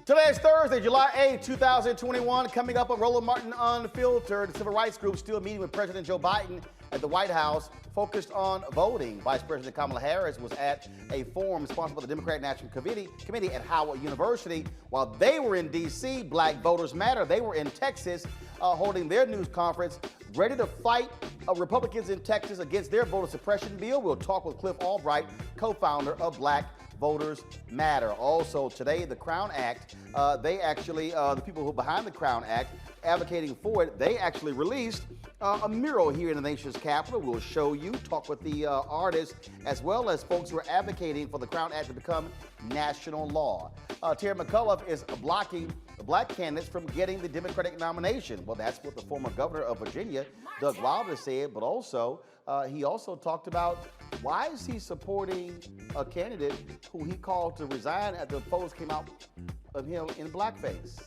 Today is Thursday, July 8, 2021. Coming up on Roland Martin Unfiltered, the civil rights group still meeting with President Joe Biden at the White House, focused on voting. Vice President Kamala Harris was at a forum sponsored by the Democratic National Committee at Howard University. While they were in D.C., Black Voters Matter, they were in Texas holding their news conference, ready to fight Republicans in Texas against their voter suppression bill. We'll talk with Cliff Albright, co-founder of Black Voters Matter. Also today, the Crown Act, the people who are behind the Crown Act, advocating for it, they actually released a mural here in the nation's capital. We'll show you, talk with the artists, as well as folks who are advocating for the Crown Act to become national law. Terry McAuliffe is blocking the black candidates from getting the Democratic nomination. Well, that's what the former governor of Virginia, Doug Wilder, said, but also he also talked about why is he supporting a candidate who he called to resign after the photos came out of him in blackface.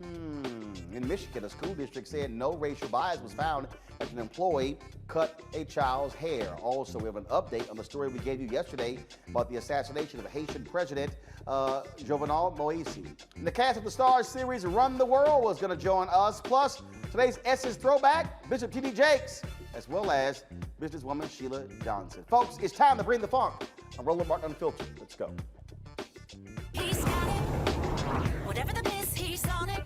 In Michigan, a school district said no racial bias was found as an employee cut a child's hair. Also, we have an update on the story we gave you yesterday about the assassination of Haitian President Jovenel Moise. And the cast of the Stars series Run the World was going to join us. Plus, today's Essence throwback, Bishop T.D. as well as businesswoman Sheila Johnson. Folks, it's time to bring the funk. I'm Roland Martin Unfiltered. Let's go. He's got it. Whatever the biz, he's on it.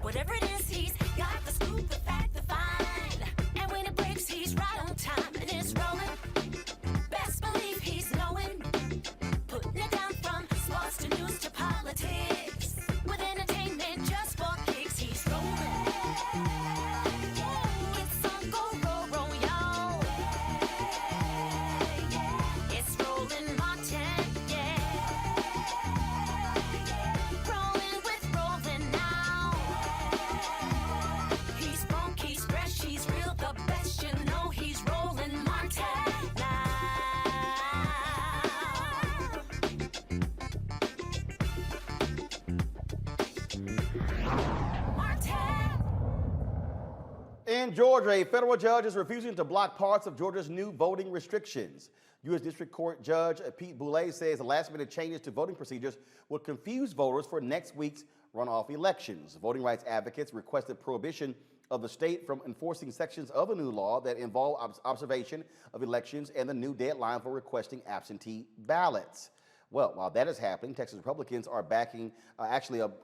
Whatever it is, he's got the scoop, the fact, the find. And when it breaks, he's right on time and it's rolling. Best believe he's knowing. Putting it down from sports to news to politics. With entertainment just for kicks, he's rolling. It's on go, roll, roll, y'all. It's Roland Martin, yeah. Rolling with Roland now. He's funk, he's fresh, he's real, the best, you know he's Roland Martin now. Martin. In Georgia, a federal judge is refusing to block parts of Georgia's new voting restrictions. U.S. District Court Judge Pete Boulay says the last-minute changes to voting procedures will confuse voters for next week's runoff elections. Voting rights advocates requested prohibition of the state from enforcing sections of the new law that involve observation of elections and the new deadline for requesting absentee ballots. Well, while that is happening, Texas Republicans are backing,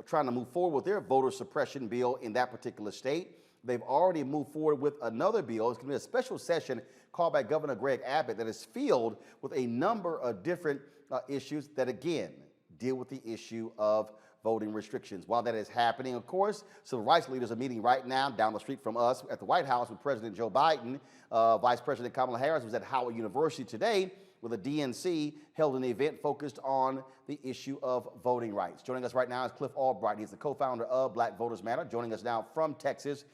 trying to move forward with their voter suppression bill in that particular state. They've already moved forward with another bill. It's going to be a special session called by Governor Greg Abbott that is filled with a number of different issues that, again, deal with the issue of voting restrictions. While that is happening, of course, civil rights leaders are meeting right now down the street from us at the White House with President Joe Biden. Vice President Kamala Harris was at Howard University today with a DNC held an event focused on the issue of voting rights. Joining us right now is Cliff Albright. He's the co-founder of Black Voters Matter. Joining us now from Texas.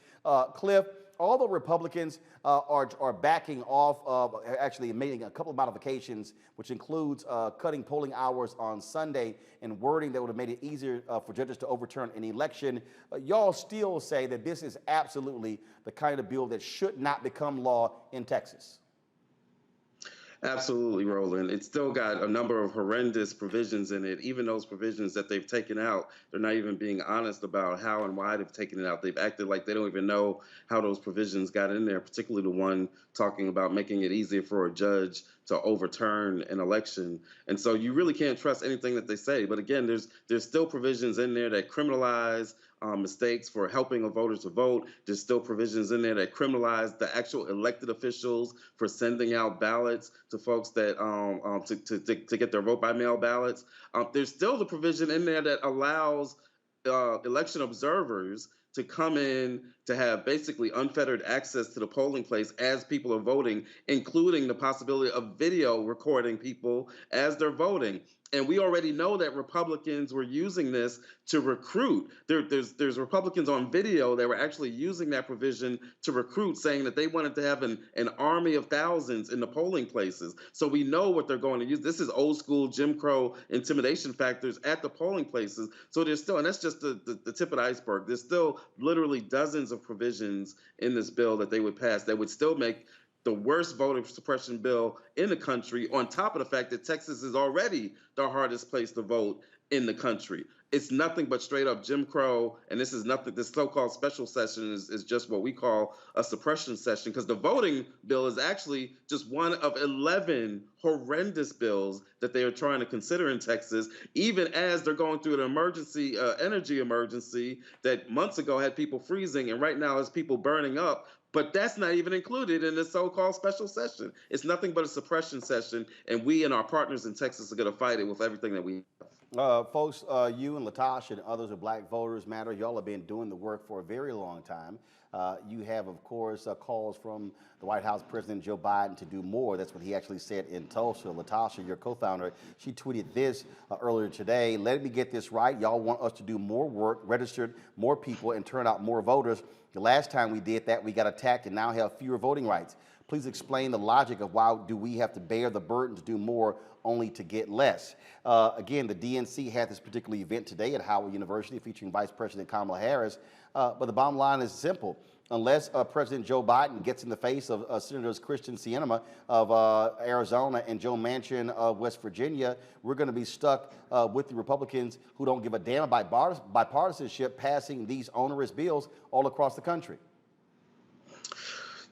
Cliff, all the Republicans are backing off of actually making a couple of modifications, which includes cutting polling hours on Sunday and wording that would have made it easier for judges to overturn an election. Y'all still say that this is absolutely the kind of bill that should not become law in Texas. Absolutely, Roland. It's still got a number of horrendous provisions in it. Even those provisions that they've taken out, they're not even being honest about how and why they've taken it out. They've acted like they don't even know how those provisions got in there, particularly the one talking about making it easier for a judge to overturn an election. And so you really can't trust anything that they say. But again, there's still provisions in there that criminalize mistakes for helping a voter to vote. There's still provisions in there that criminalize the actual elected officials for sending out ballots to folks that to get their vote by mail ballots. There's still the provision in there that allows election observers to come in to have basically unfettered access to the polling place as people are voting, including the possibility of video recording people as they're voting. And we already know that Republicans were using this to recruit. There's Republicans on video that were actually using that provision to recruit, saying that they wanted to have an army of thousands in the polling places. So we know what they're going to use. This is old school Jim Crow intimidation factors at the polling places. So there's still, and that's just the tip of the iceberg, there's still literally dozens of provisions in this bill that they would pass that would still make the worst voter suppression bill in the country, on top of the fact that Texas is already the hardest place to vote in the country. it's nothing but straight up Jim Crow, and this is nothing. This so-called special session is just what we call a suppression session, because the voting bill is actually just one of 11 horrendous bills that they are trying to consider in Texas, even as they're going through an emergency, energy emergency that months ago had people freezing, and right now has people burning up. But that's not even included in the so-called special session. It's nothing but a suppression session, and we and our partners in Texas are going to fight it with everything that we have. Folks, you and Latasha and others with Black Voters Matter, y'all have been doing the work for a very long time. You have, of course, calls from the White House President Joe Biden to do more. That's what he actually said in Tulsa. Latasha, your co-founder, she tweeted this earlier today. Let me get this right. Y'all want us to do more work, registered more people, and turn out more voters. The last time we did that, we got attacked and now have fewer voting rights. Please explain the logic of why do we have to bear the burden to do more only to get less. Again, the DNC had this particular event today at Howard University featuring Vice President Kamala Harris. But the bottom line is simple. Unless President Joe Biden gets in the face of Senators Christian Sinema of Arizona and Joe Manchin of West Virginia, we're going to be stuck with the Republicans who don't give a damn about bipartisanship passing these onerous bills all across the country.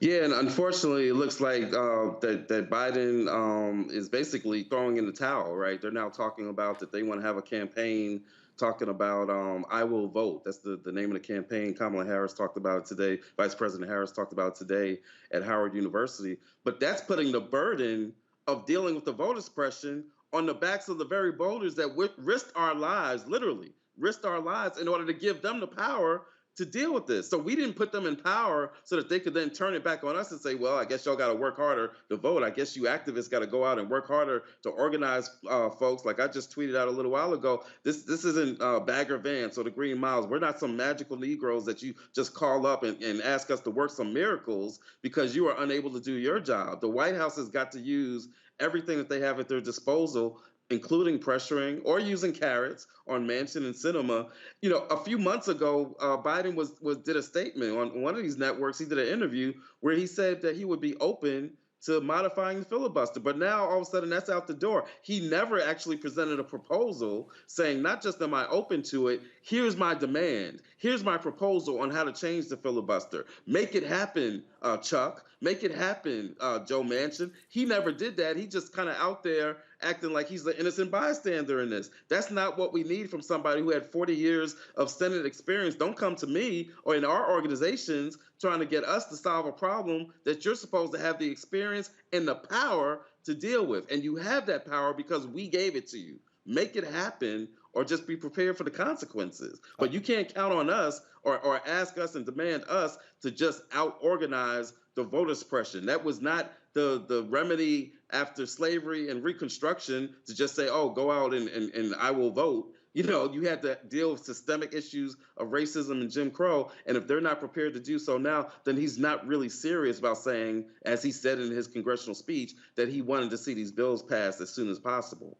Yeah, and unfortunately, it looks like that Biden is basically throwing in the towel, right? They're now talking about that they want to have a campaign talking about I will vote. That's the name of the campaign. Kamala Harris talked about it today. Vice President Harris talked about it today at Howard University. But that's putting the burden of dealing with the voter suppression on the backs of the very voters that risked our lives, literally risked our lives in order to give them the power to deal with this. So we didn't put them in power so that they could then turn it back on us and say, well, I guess y'all got to work harder to vote. I guess you activists got to go out and work harder to organize folks. Like I just tweeted out a little while ago, this isn't Bagger Vance or the Green Miles. We're not some magical Negroes that you just call up and ask us to work some miracles because you are unable to do your job. The White House has got to use everything that they have at their disposal, including pressuring or using carrots on Manchin and Sinema. You know, a few months ago, Biden did a statement on one of these networks. He did an interview where he said that he would be open to modifying the filibuster. But now all of a sudden that's out the door. He never actually presented a proposal saying, not just am I open to it, here's my demand. Here's my proposal on how to change the filibuster. Make it happen, Chuck. Make it happen, Joe Manchin. He never did that. He just kind of out there acting like he's the innocent bystander in this. That's not what we need from somebody who had 40 years of Senate experience. Don't come to me or in our organizations trying to get us to solve a problem that you're supposed to have the experience and the power to deal with. And you have that power because we gave it to you. Make it happen or just be prepared for the consequences. But you can't count on us or ask us and demand us to just out-organize the voter suppression. That was not the remedy after slavery and Reconstruction to just say, oh, go out and I will vote. You know, you had to deal with systemic issues of racism and Jim Crow. And if they're not prepared to do so now, then he's not really serious about saying, as he said in his congressional speech, that he wanted to see these bills passed as soon as possible.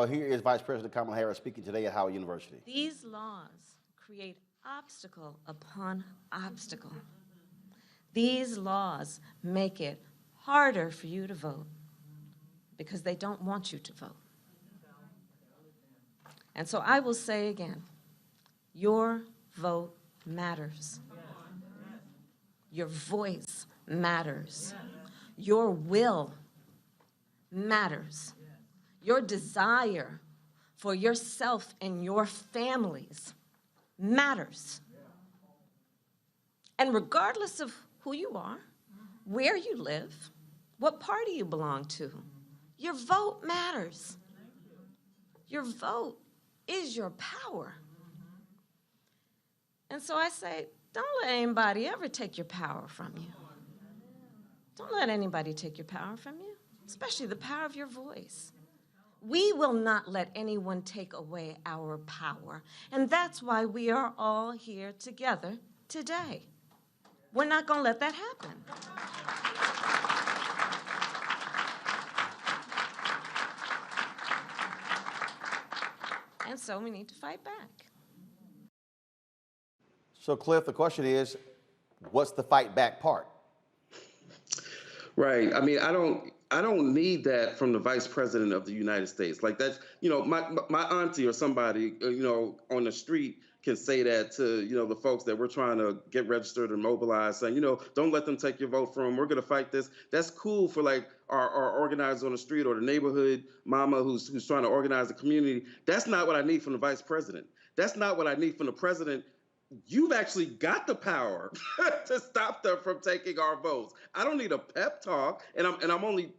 Here is Vice President Kamala Harris speaking today at Howard University. These laws create obstacle upon obstacle. These laws make it harder for you to vote because they don't want you to vote. And so I will say again, your vote matters. Your voice matters. Your will matters. Your desire for yourself and your families matters. And regardless of who you are, where you live, what party you belong to, your vote matters. Your vote is your power. And so I say, don't let anybody ever take your power from you. Don't let anybody take your power from you, especially the power of your voice. We will not let anyone take away our power. And that's why we are all here together today. We're not going to let that happen. And so we need to fight back. So, Cliff, the question is, what's the fight back part? Right. I mean, I don't need that from the vice president of the United States. Like that's, my auntie or somebody, on the street can say that to, the folks that we're trying to get registered and mobilized, saying, don't let them take your vote from them. We're going to fight this. That's cool for like our organizers on the street or the neighborhood mama who's trying to organize the community. That's not what I need from the vice president. That's not what I need from the president. You've actually got the power to stop them from taking our votes. I don't need a pep talk, and I'm only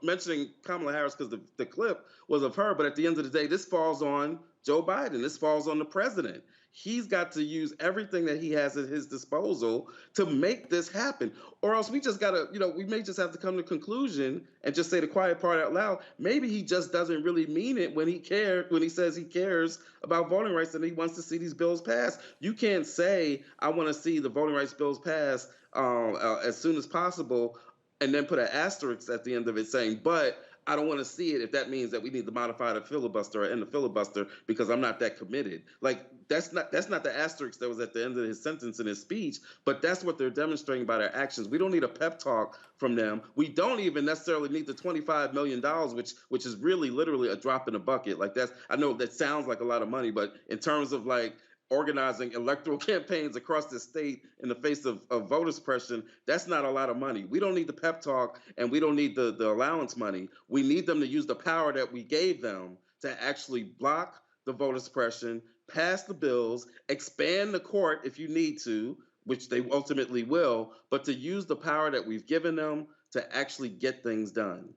mentioning Kamala Harris because the clip was of her. But at the end of the day, this falls on Joe Biden. This falls on the president. He's got to use everything that he has at his disposal to make this happen. Or else we just gotta, we may just have to come to a conclusion and just say the quiet part out loud. Maybe he just doesn't really mean it when he says he cares about voting rights and he wants to see these bills passed. You can't say, I want to see the voting rights bills passed as soon as possible, and then put an asterisk at the end of it saying, but I don't want to see it if that means that we need to modify the filibuster or end the filibuster because I'm not that committed. Like that's not the asterisk that was at the end of his sentence in his speech, but that's what they're demonstrating by their actions. We don't need a pep talk from them. We don't even necessarily need the $25 million, which is really literally a drop in the bucket. Like I know that sounds like a lot of money, but in terms of like organizing electoral campaigns across the state in the face of voter suppression, that's not a lot of money. We don't need the pep talk and we don't need the allowance money. We need them to use the power that we gave them to actually block the voter suppression, pass the bills, expand the court if you need to, which they ultimately will, but to use the power that we've given them to actually get things done.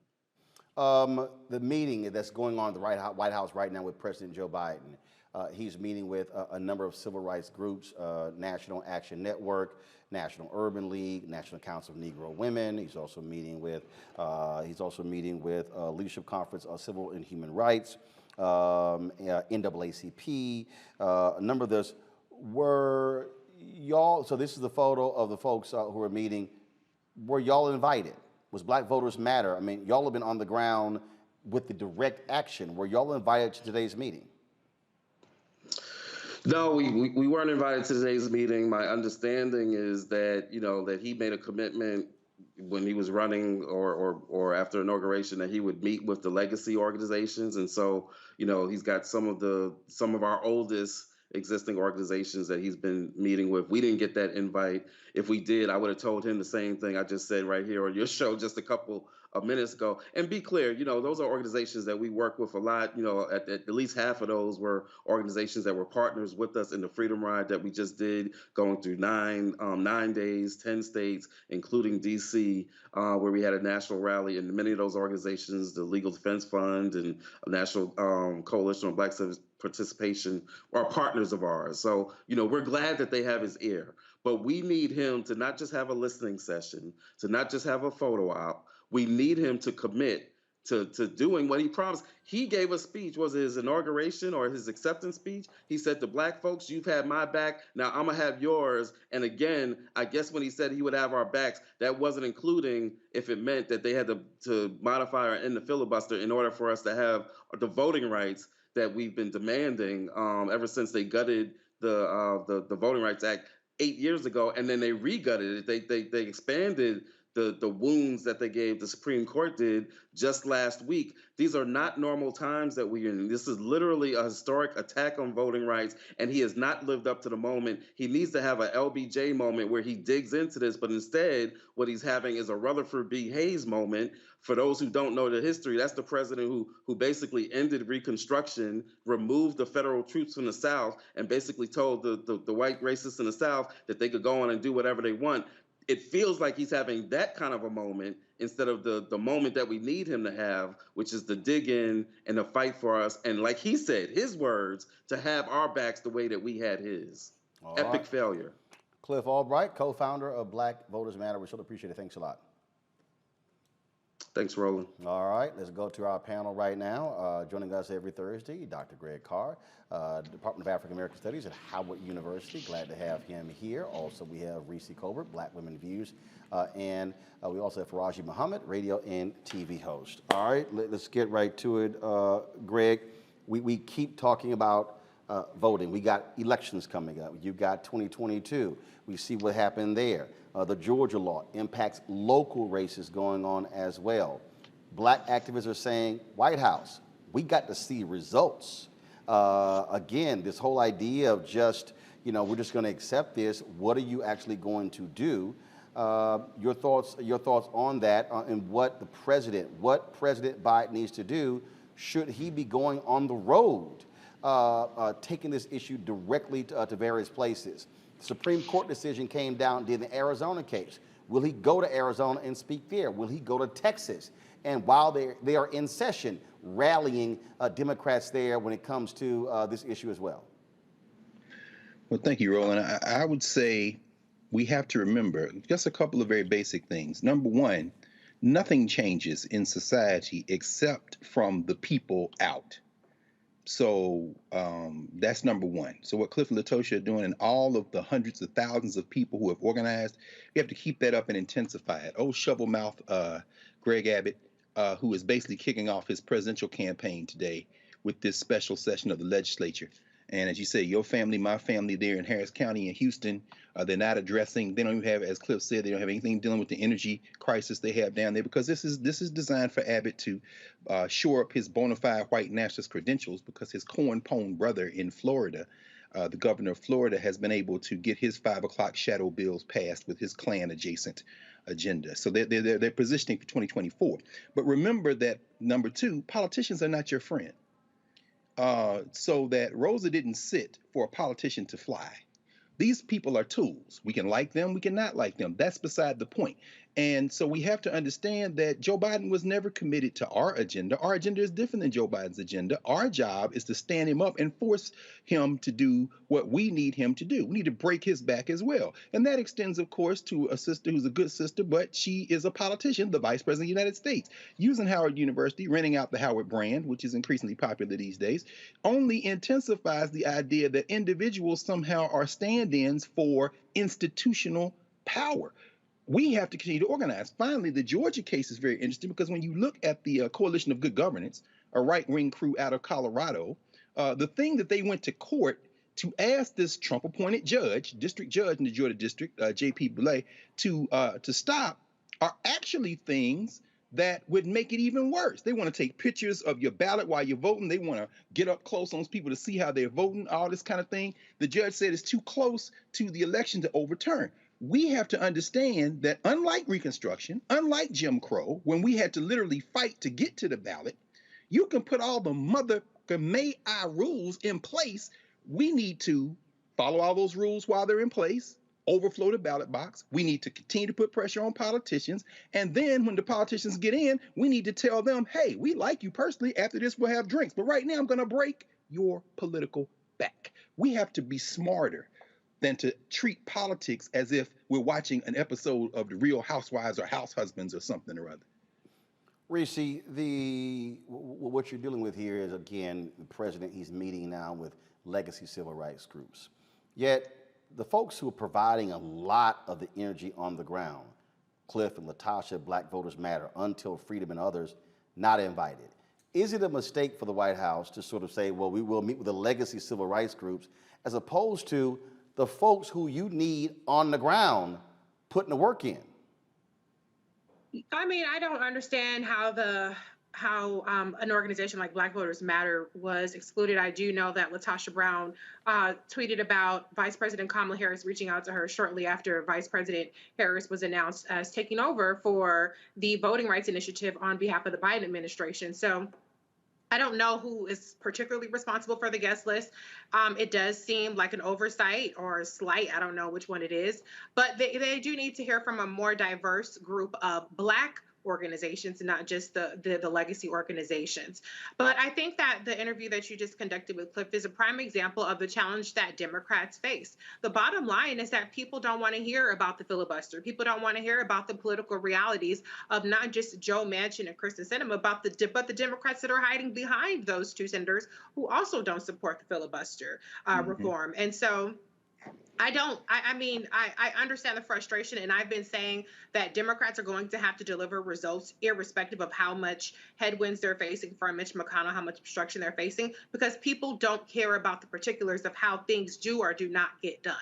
The meeting that's going on at the White House right now with President Joe Biden. He's meeting with a number of civil rights groups, National Action Network, National Urban League, National Council of Negro Women. He's also meeting with Leadership Conference on Civil and Human Rights, NAACP. A number of this were y'all. So this is the photo of the folks who are meeting. Were y'all invited? Was Black Voters Matter? I mean, y'all have been on the ground with the direct action. Were y'all invited to today's meeting? No, we weren't invited to today's meeting. My understanding is that, that he made a commitment when he was running or after inauguration that he would meet with the legacy organizations. And so, he's got some of our oldest existing organizations that he's been meeting with. We didn't get that invite. If we did, I would have told him the same thing I just said right here on your show just a couple of minutes ago. And be clear, those are organizations that we work with a lot. At least half of those were organizations that were partners with us in the Freedom Ride that we just did, going through 9 days, 10 states, including DC, where we had a national rally. And many of those organizations, the Legal Defense Fund and National Coalition on Black Civic Participation, are partners of ours. So, we're glad that they have his ear. But we need him to not just have a listening session, to not just have a photo op. We need him to commit to doing what he promised. He gave a speech, was it his inauguration or his acceptance speech? He said to Black folks, you've had my back, now I'm gonna have yours. And again, I guess when he said he would have our backs, that wasn't including if it meant that they had to modify or end the filibuster in order for us to have the voting rights that we've been demanding ever since they gutted the Voting Rights Act 8 years ago, and then they re-gutted it. They expanded the wounds that they gave, the Supreme Court did just last week. These are not normal times that we're in. This is literally a historic attack on voting rights, and he has not lived up to the moment. He needs to have a LBJ moment where he digs into this, but instead what he's having is a Rutherford B. Hayes moment. For those who don't know the history, that's the president who basically ended Reconstruction, removed the federal troops from the South, and basically told the white racists in the South that they could go on and do whatever they want. It feels like he's having that kind of a moment instead of the moment that we need him to have, which is the dig in and the fight for us. And like he said, his words, to have our backs the way that we had his. All Epic right. Failure. Cliff Albright, co-founder of Black Voters Matter. We sure appreciate it. Thanks a lot. Thanks, Roland. All right, let's go to our panel right now. Joining us every Thursday, Dr. Greg Carr, Department of African American Studies at Howard University. Glad to have him here. Also, we have Reese Colbert, Black Women Views, and we also have Faraji Muhammad, radio and TV host. All right, let's get right to it. Greg, we keep talking about voting. We got elections coming up. You got 2022. We see what happened there. The Georgia law impacts local races going on as well. Black activists are saying, White House, we got to see results. Again, this whole idea of just, we're just going to accept this. What are you actually going to do? Your thoughts on that, and what President Biden needs to do. Should he be going on the road, taking this issue directly to various places? The Supreme Court decision came down, did the Arizona case. Will he go to Arizona and speak there? Will he go to Texas? And while they are in session, rallying Democrats there when it comes to this issue as well? Well, thank you, Roland. I would say we have to remember just a couple of very basic things. Number one, nothing changes in society except from the people out. So that's number one. So what Cliff and Latosha are doing, and all of the hundreds of thousands of people who have organized, we have to keep that up and intensify it. Old shovel mouth Greg Abbott, who is basically kicking off his presidential campaign today with this special session of the legislature. And as you say, your family, my family there in Harris County and Houston, they're not addressing, they don't even have, as Cliff said, they don't have anything dealing with the energy crisis they have down there, because this is designed for Abbott to shore up his bona fide white nationalist credentials, because his corn-pone brother in Florida, the governor of Florida, has been able to get his 5 o'clock shadow bills passed with his Klan adjacent agenda. So they're positioning for 2024. But remember that, number two, politicians are not your friend. So that Rosa didn't sit for a politician to fly. These people are tools. We can like them, we can not like them. That's beside the point. And so we have to understand that Joe Biden was never committed to our agenda. Our agenda is different than Joe Biden's agenda. Our job is to stand him up and force him to do what we need him to do. We need to break his back as well. And that extends, of course, to a sister who's a good sister, but she is a politician, the Vice President of the United States. Using Howard University, renting out the Howard brand, which is increasingly popular these days, only intensifies the idea that individuals somehow are stand-ins for institutional power. We have to continue to organize. Finally, the Georgia case is very interesting, because when you look at the Coalition of Good Governance, a right-wing crew out of Colorado, the thing that they went to court to ask this Trump-appointed judge, district judge in the Georgia district, J.P. Boulay, to stop, are actually things that would make it even worse. They want to take pictures of your ballot while you're voting. They want to get up close on those people to see how they're voting, all this kind of thing. The judge said it's too close to the election to overturn. We have to understand that, unlike Reconstruction, unlike Jim Crow, when we had to literally fight to get to the ballot, you can put all the mother may I rules in place. We need to follow all those rules while they're in place, overflow the ballot box. We need to continue to put pressure on politicians. And then when the politicians get in, we need to tell them, hey, we like you personally. After this, we'll have drinks. But right now, I'm going to break your political back. We have to be smarter than to treat politics as if we're watching an episode of The Real Housewives or House Husbands or something or other. Reese, what you're dealing with here is, again, the president, he's meeting now with legacy civil rights groups. Yet, the folks who are providing a lot of the energy on the ground, Cliff and Latasha, Black Voters Matter, Until Freedom, and others, not invited. Is it a mistake for the White House to sort of say, well, we will meet with the legacy civil rights groups, as opposed to the folks who you need on the ground putting the work in? I mean, I don't understand how an organization like Black Voters Matter was excluded. I do know that Latasha Brown tweeted about Vice President Kamala Harris reaching out to her shortly after Vice President Harris was announced as taking over for the Voting Rights Initiative on behalf of the Biden administration. So I don't know who is particularly responsible for the guest list. It does seem like an oversight or a slight. I don't know which one it is, but they do need to hear from a more diverse group of Black organizations, not just the legacy organizations. But I think that the interview that you just conducted with Cliff is a prime example of the challenge that Democrats face. The bottom line is that people don't want to hear about the filibuster. People don't want to hear about the political realities of not just Joe Manchin and Kristen Sinema, but the Democrats that are hiding behind those two senators who also don't support the filibuster reform. And so I understand the frustration, and I've been saying that Democrats are going to have to deliver results irrespective of how much headwinds they're facing from Mitch McConnell, how much obstruction they're facing, because people don't care about the particulars of how things do or do not get done.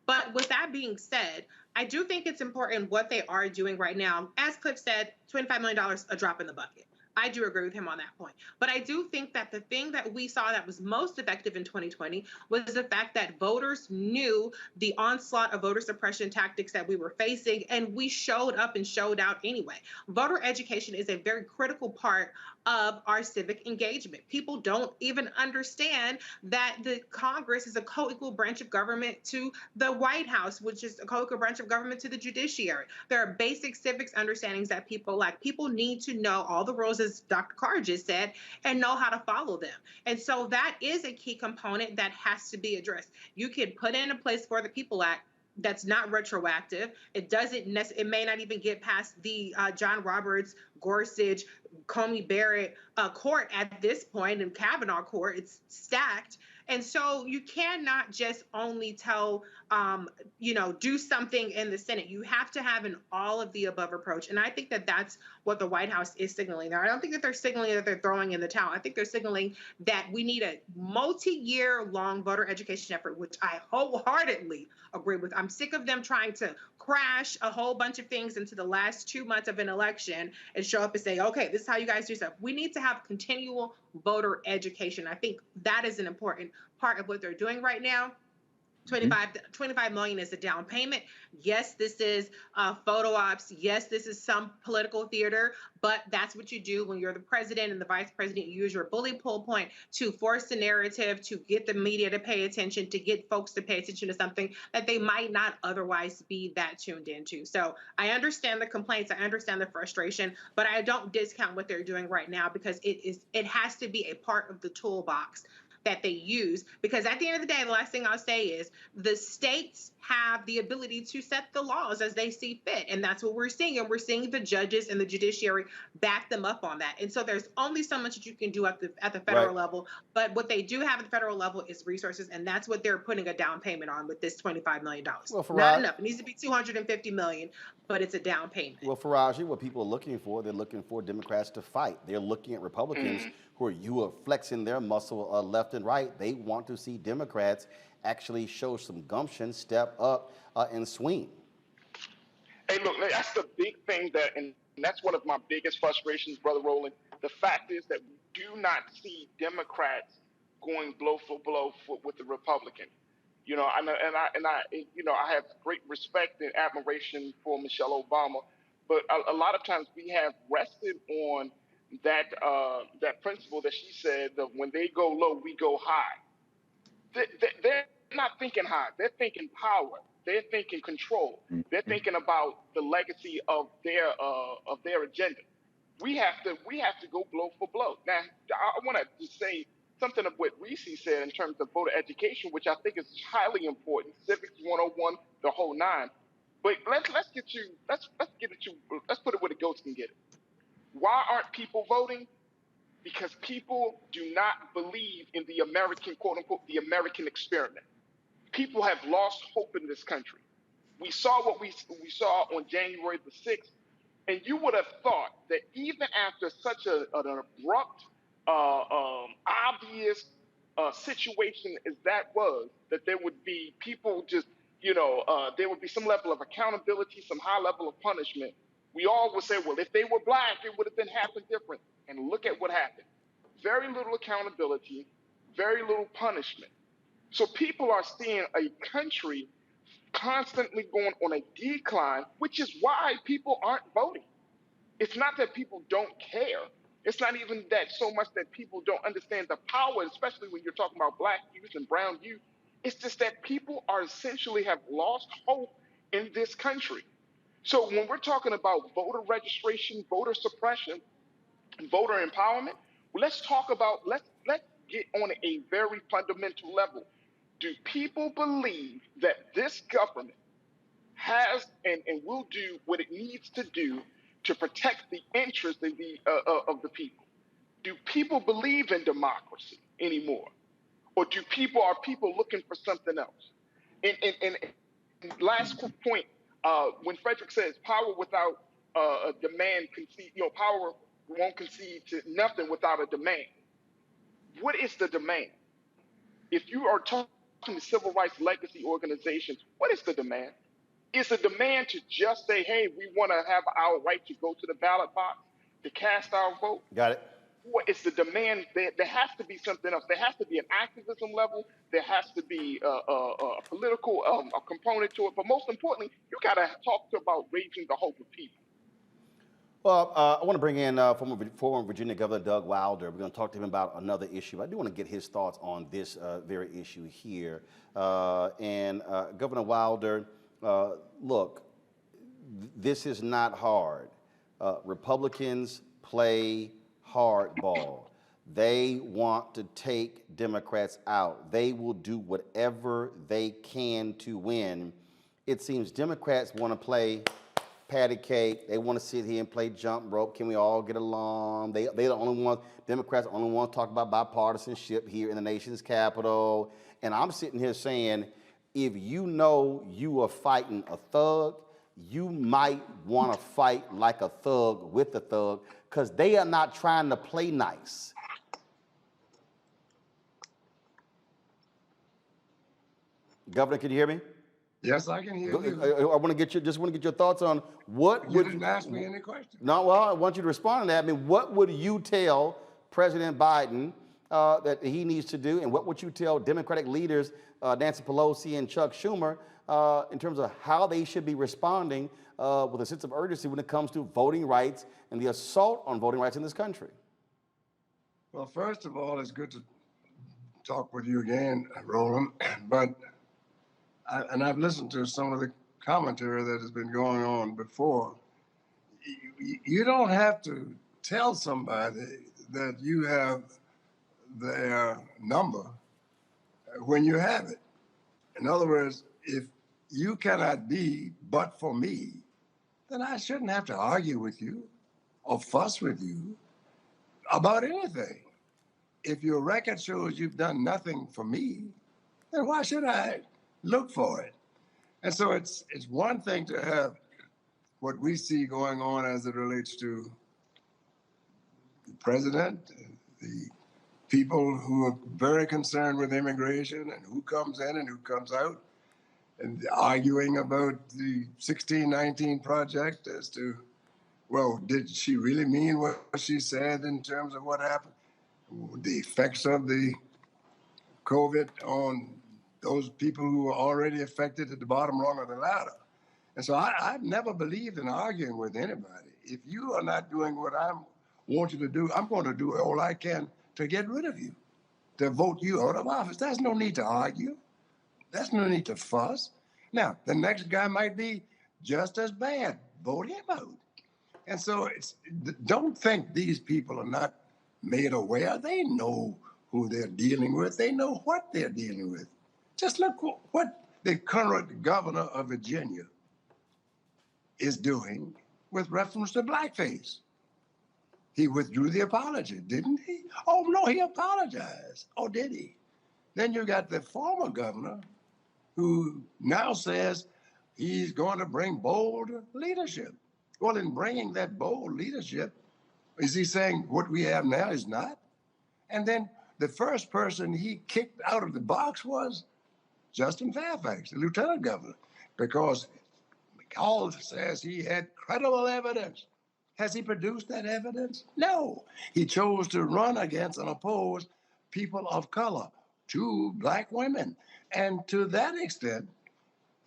But with that being said, I do think it's important what they are doing right now. As Cliff said, $25 million, a drop in the bucket. I do agree with him on that point. But I do think that the thing that we saw that was most effective in 2020 was the fact that voters knew the onslaught of voter suppression tactics that we were facing, and we showed up and showed out anyway. Voter education is a very critical part of our civic engagement. People don't even understand that the Congress is a co-equal branch of government to the White House, which is a co-equal branch of government to the judiciary. There are basic civics understandings that people lack. People need to know all the rules, as Dr. Carr just said, and know how to follow them. And so that is a key component that has to be addressed. You can put in a Place for the People Act that's not retroactive. It doesn't. It may not even get past the John Roberts, Gorsuch, Comey Barrett court at this point, in Kavanaugh court. It's stacked. And so you cannot just only tell, do something in the Senate. You have to have an all of the above approach. And I think that that's what the White House is signaling there. I don't think that they're signaling that they're throwing in the towel. I think they're signaling that we need a multi-year long voter education effort, which I wholeheartedly agree with. I'm sick of them trying to crash a whole bunch of things into the last 2 months of an election and show up and say, okay, this is how you guys do stuff. We need to have continual voter education. I think that is an important part of what they're doing right now. 25 million is a down payment. Yes, this is photo ops. Yes, this is some political theater, but that's what you do when you're the president and the vice president. You use your bully pull point to force the narrative, to get the media to pay attention, to get folks to pay attention to something that they might not otherwise be that tuned into. So I understand the complaints. I understand the frustration, but I don't discount what they're doing right now, because it has to be a part of the toolbox that they use. Because at the end of the day, the last thing I'll say is the states have the ability to set the laws as they see fit. And that's what we're seeing. And we're seeing the judges and the judiciary back them up on that. And so there's only so much that you can do at the federal level. But what they do have at the federal level is resources. And that's what they're putting a down payment on with this $25 million. Well, Not enough. It needs to be $250 million, but it's a down payment. Well, Faraji, what people are looking for, they're looking for Democrats to fight. They're looking at Republicans who are flexing their muscle left and right. They want to see Democrats actually show some gumption, step up, and swing. Hey, look, that's the big thing and that's one of my biggest frustrations, Brother Roland. The fact is that we do not see Democrats going blow for blow with the Republican. I have great respect and admiration for Michelle Obama, but a lot of times we have rested on that principle that she said that when they go low, we go high. They're not thinking high. They're thinking power. They're thinking control. They're thinking about the legacy of their agenda. We have to go blow for blow. Now, I want to just say something of what Reese said in terms of voter education, which I think is highly important. Civics 101, the whole nine. But let's put it where the goats can get it. Why aren't people voting? Because people do not believe in the American, quote unquote, the American experiment. People have lost hope in this country. We saw what we saw on January the 6th, and you would have thought that even after such an abrupt, obvious situation as that was, that there would be people just, there would be some level of accountability, some high level of punishment. We all would say, well, if they were black, it would have been happened different. And look at what happened. Very little accountability, very little punishment. So people are seeing a country constantly going on a decline, which is why people aren't voting. It's not that people don't care. It's not even that so much that people don't understand the power, especially when you're talking about black youth and brown youth. It's just that people are essentially have lost hope in this country. So when we're talking about voter registration, voter suppression, and voter empowerment, let's get on a very fundamental level. Do people believe that this government has and will do what it needs to do to protect the interests of the people? Do people believe in democracy anymore? Or are people looking for something else? And last quick point, when Frederick says power without a demand power won't concede to nothing without a demand. What is the demand? If you are talking to civil rights legacy organizations, what is the demand? It's a demand to just say, hey, we want to have our right to go to the ballot box, to cast our vote. Got it. Or it's the demand that there has to be something else. There has to be an activism level. There has to be a political a component to it. But most importantly, you got to talk about raising the hope of people. Well, I want to bring in former Virginia Governor Doug Wilder. We're going to talk to him about another issue. I do want to get his thoughts on this very issue here. Governor Wilder, look, this is not hard. Republicans play hardball. They want to take Democrats out. They will do whatever they can to win. It seems Democrats want to play patty cake. They want to sit here and play jump rope. Can we all get along? They the only ones, Democrats only want to talk about bipartisanship here in the nation's capital. And I'm sitting here saying, if you know you are fighting a thug, you might want to fight like a thug with a thug, because they are not trying to play nice. Governor, can you hear me? Yes, I can hear you. I want to get your thoughts on what You would didn't ask me any questions. No, well, I want you to respond to that. I mean, what would you tell President Biden that he needs to do, and what would you tell Democratic leaders, Nancy Pelosi and Chuck Schumer, in terms of how they should be responding with a sense of urgency when it comes to voting rights and the assault on voting rights in this country? Well, first of all, it's good to talk with you again, Roland, but I've listened to some of the commentary that has been going on before. You don't have to tell somebody that you have their number when you have it. In other words, if you cannot be but for me, then I shouldn't have to argue with you or fuss with you about anything. If your record shows you've done nothing for me, then why should I look for it? And so it's one thing to have what we see going on as it relates to the president, the people who are very concerned with immigration and who comes in and who comes out, and arguing about the 1619 project as to, well, did she really mean what she said in terms of what happened? The effects of the COVID on those people who were already affected at the bottom rung of the ladder. And so I've never believed in arguing with anybody. If you are not doing what I want you to do, I'm going to do all I can to get rid of you, to vote you out of office. There's no need to argue. There's no need to fuss. Now, the next guy might be just as bad. Vote him out. And so don't think these people are not made aware. They know who they're dealing with. They know what they're dealing with. Just look what the current governor of Virginia is doing with reference to blackface. He withdrew the apology, didn't he? Oh, no, he apologized. Oh, did he? Then you got the former governor who now says he's going to bring bold leadership. Well, in bringing that bold leadership, is he saying what we have now is not? And then the first person he kicked out of the box was Justin Fairfax, the lieutenant governor, because McCall says he had credible evidence. Has he produced that evidence? No. He chose to run against and oppose people of color, 2 black women. And to that extent,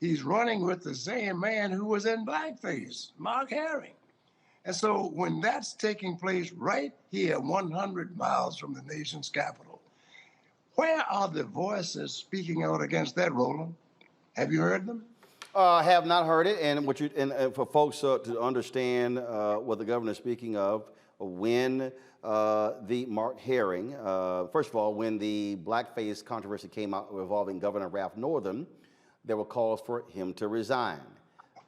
he's running with the same man who was in blackface, Mark Herring. And so when that's taking place right here, 100 miles from the nation's capital, where are the voices speaking out against that, Roland? Have you heard them? Have not heard it, and for folks to understand what the governor is speaking of, when the Mark Herring, first of all, when the blackface controversy came out involving Governor Ralph Northam, there were calls for him to resign.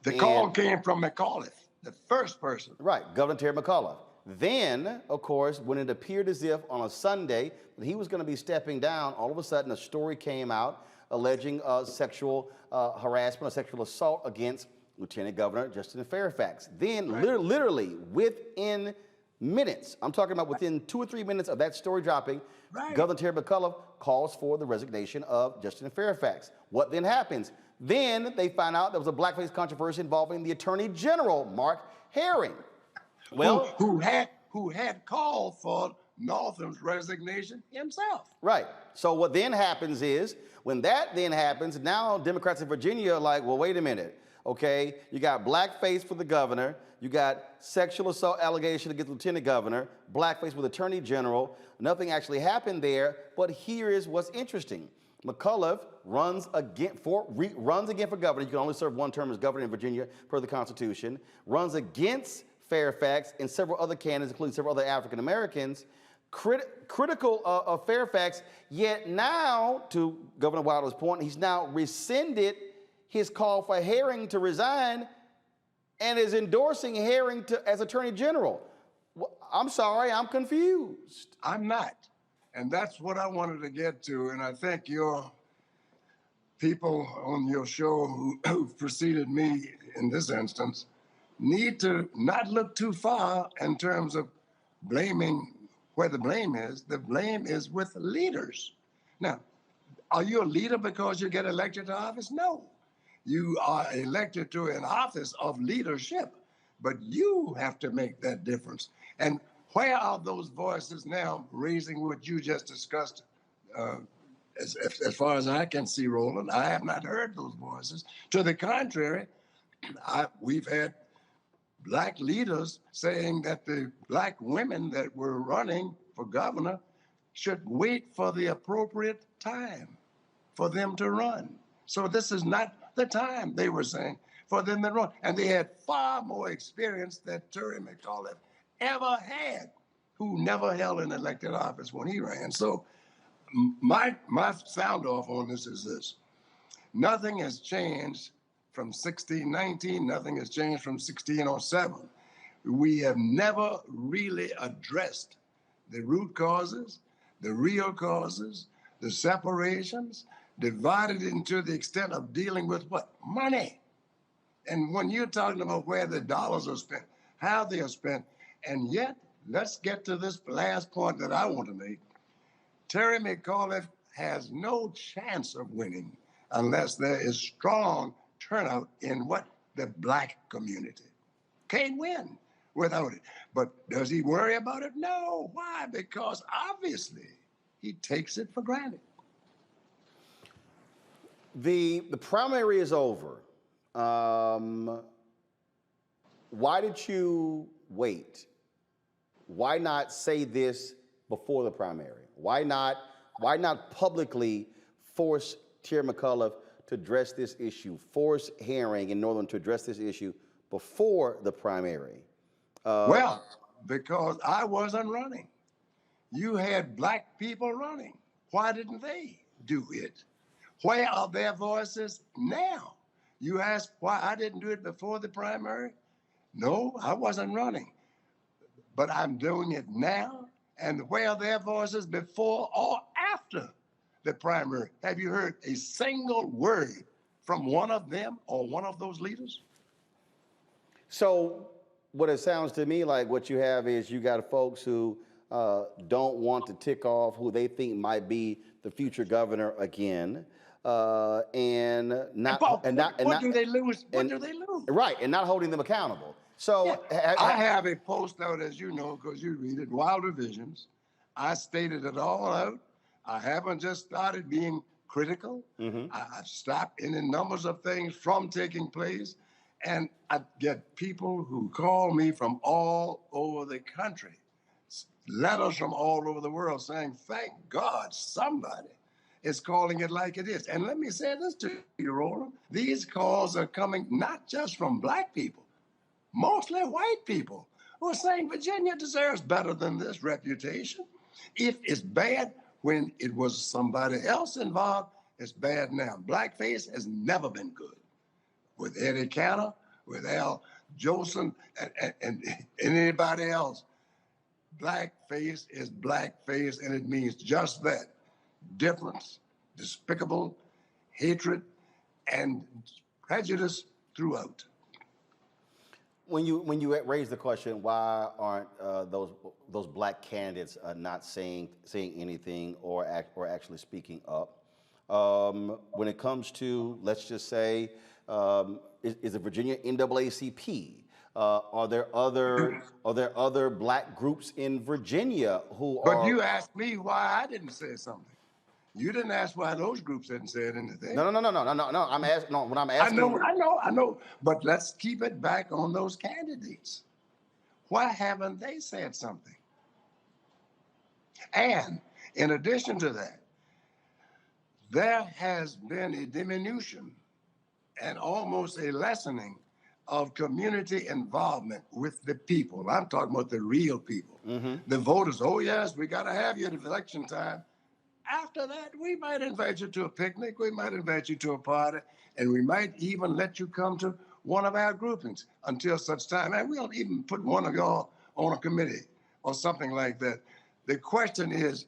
The call came from McAuliffe, the first person. Right, Governor Terry McAuliffe. Then, of course, when it appeared as if on a Sunday that he was going to be stepping down, all of a sudden a story came out alleging sexual harassment or sexual assault against Lieutenant Governor Justin Fairfax. Then, literally within minutes, I'm talking about within 2 or 3 minutes of that story dropping, Governor Terry McAuliffe calls for the resignation of Justin Fairfax. What then happens? Then they find out there was a blackface controversy involving the Attorney General, Mark Herring. Well, who had called for Northam's resignation himself. right. So what then happens is, when that then happens, now Democrats in Virginia are like, well, wait a minute, okay? You got blackface for the governor, you got sexual assault allegation against the lieutenant governor, blackface with Attorney General. Nothing actually happened there, but here is what's interesting. McAuliffe runs again for governor. You can only serve one term as governor in Virginia per the Constitution. Runs against Fairfax and several other candidates, including several other African Americans, critical of Fairfax. Yet now, to Governor Wilder's point, he's now rescinded his call for Herring to resign and is endorsing Herring as Attorney General. I'm sorry, I'm confused. I'm not. And that's what I wanted to get to. And I think your people on your show who preceded me in this instance need to not look too far in terms of blaming where the blame is. The blame is with leaders. Now, are you a leader because you get elected to office? No. You are elected to an office of leadership, but you have to make that difference. And where are those voices now raising what you just discussed? As far as I can see, Roland, I have not heard those voices. To the contrary, we've had black leaders saying that the black women that were running for governor should wait for the appropriate time for them to run. So this is not the time, they were saying, for them to run. And they had far more experience than Terry McAuliffe ever had, who never held an elected office when he ran. So my sound off on this is this. Nothing has changed from 1619, nothing has changed from 1607. We have never really addressed the root causes, the real causes, the separations, divided into the extent of dealing with what? Money. And when you're talking about where the dollars are spent, how they are spent, and yet, let's get to this last point that I want to make. Terry McAuliffe has no chance of winning unless there is strong turnout in what? The black community. Can't win without it. But does he worry about it? No. Why? Because obviously he takes it for granted. The primary is over. Why did you wait? Why not say this before the primary? Why not publicly force Terry McAuliffe to address this issue, force Herring in Northern to address this issue before the primary? Well, because I wasn't running. You had black people running. Why didn't they do it? Where are their voices now? You ask why I didn't do it before the primary? No, I wasn't running. But I'm doing it now. And where are their voices before or after the primary? Have you heard a single word from one of them or one of those leaders? So what it sounds to me like what you have is you got folks who don't want to tick off who they think might be the future governor again. What do they lose? What do they lose? Right, and not holding them accountable. So yeah. I have a post out, as you know, because you read it, Wilder Visions. I stated it all out. I haven't just started being critical. Mm-hmm. I've stopped any numbers of things from taking place. And I get people who call me from all over the country, letters from all over the world saying, thank God somebody is calling it like it is. And let me say this to you, Roland. These calls are coming not just from black people, mostly white people who are saying Virginia deserves better than this reputation. If it's bad when it was somebody else involved, it's bad now. Blackface has never been good. With Eddie Cantor, with Al Jolson, and anybody else, blackface is blackface, and it means just that. Difference, despicable, hatred, and prejudice throughout. When you raise the question, why aren't those black candidates not saying anything or actually speaking up? when it comes to, let's just say, is the Virginia NAACP? Are there other black groups in Virginia who But are? you asked me why I didn't say something. You didn't ask why those groups hadn't said anything. No. I'm asking. No, when I'm I asking. know. But let's keep it back on those candidates. Why haven't they said something? And in addition to that, there has been a diminution and almost a lessening of community involvement with the people. I'm talking about the real people. The voters, oh yes, we got to have you at election time. After that, we might invite you to a picnic, we might invite you to a party, and we might even let you come to one of our groupings until such time. And we'll even put one of y'all on a committee or something like that. The question is,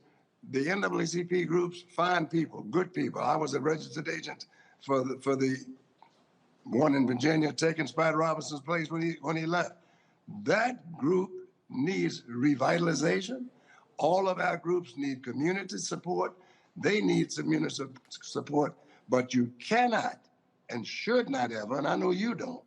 the NAACP groups, fine people, good people. I was a registered agent for the one in Virginia taking Spider Robinson's place when he left. That group needs revitalization. All of our groups need community support. They need community support, but you cannot and should not ever, and I know you don't,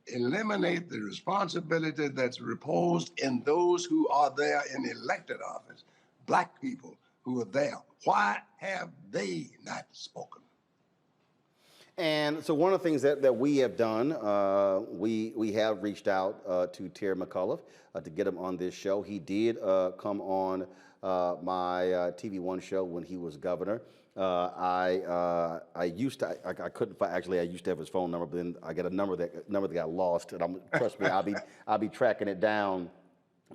eliminate the responsibility that's reposed in those who are there in elected office, black people who are there. Why have they not spoken? And so one of the things that we have done, we have reached out to Terry McAuliffe to get him on this show. He did come on my TV One show when he was governor. I used to, I couldn't find, actually I used to have his phone number, but then I got a number that got lost, and trust me, I'll be tracking it down,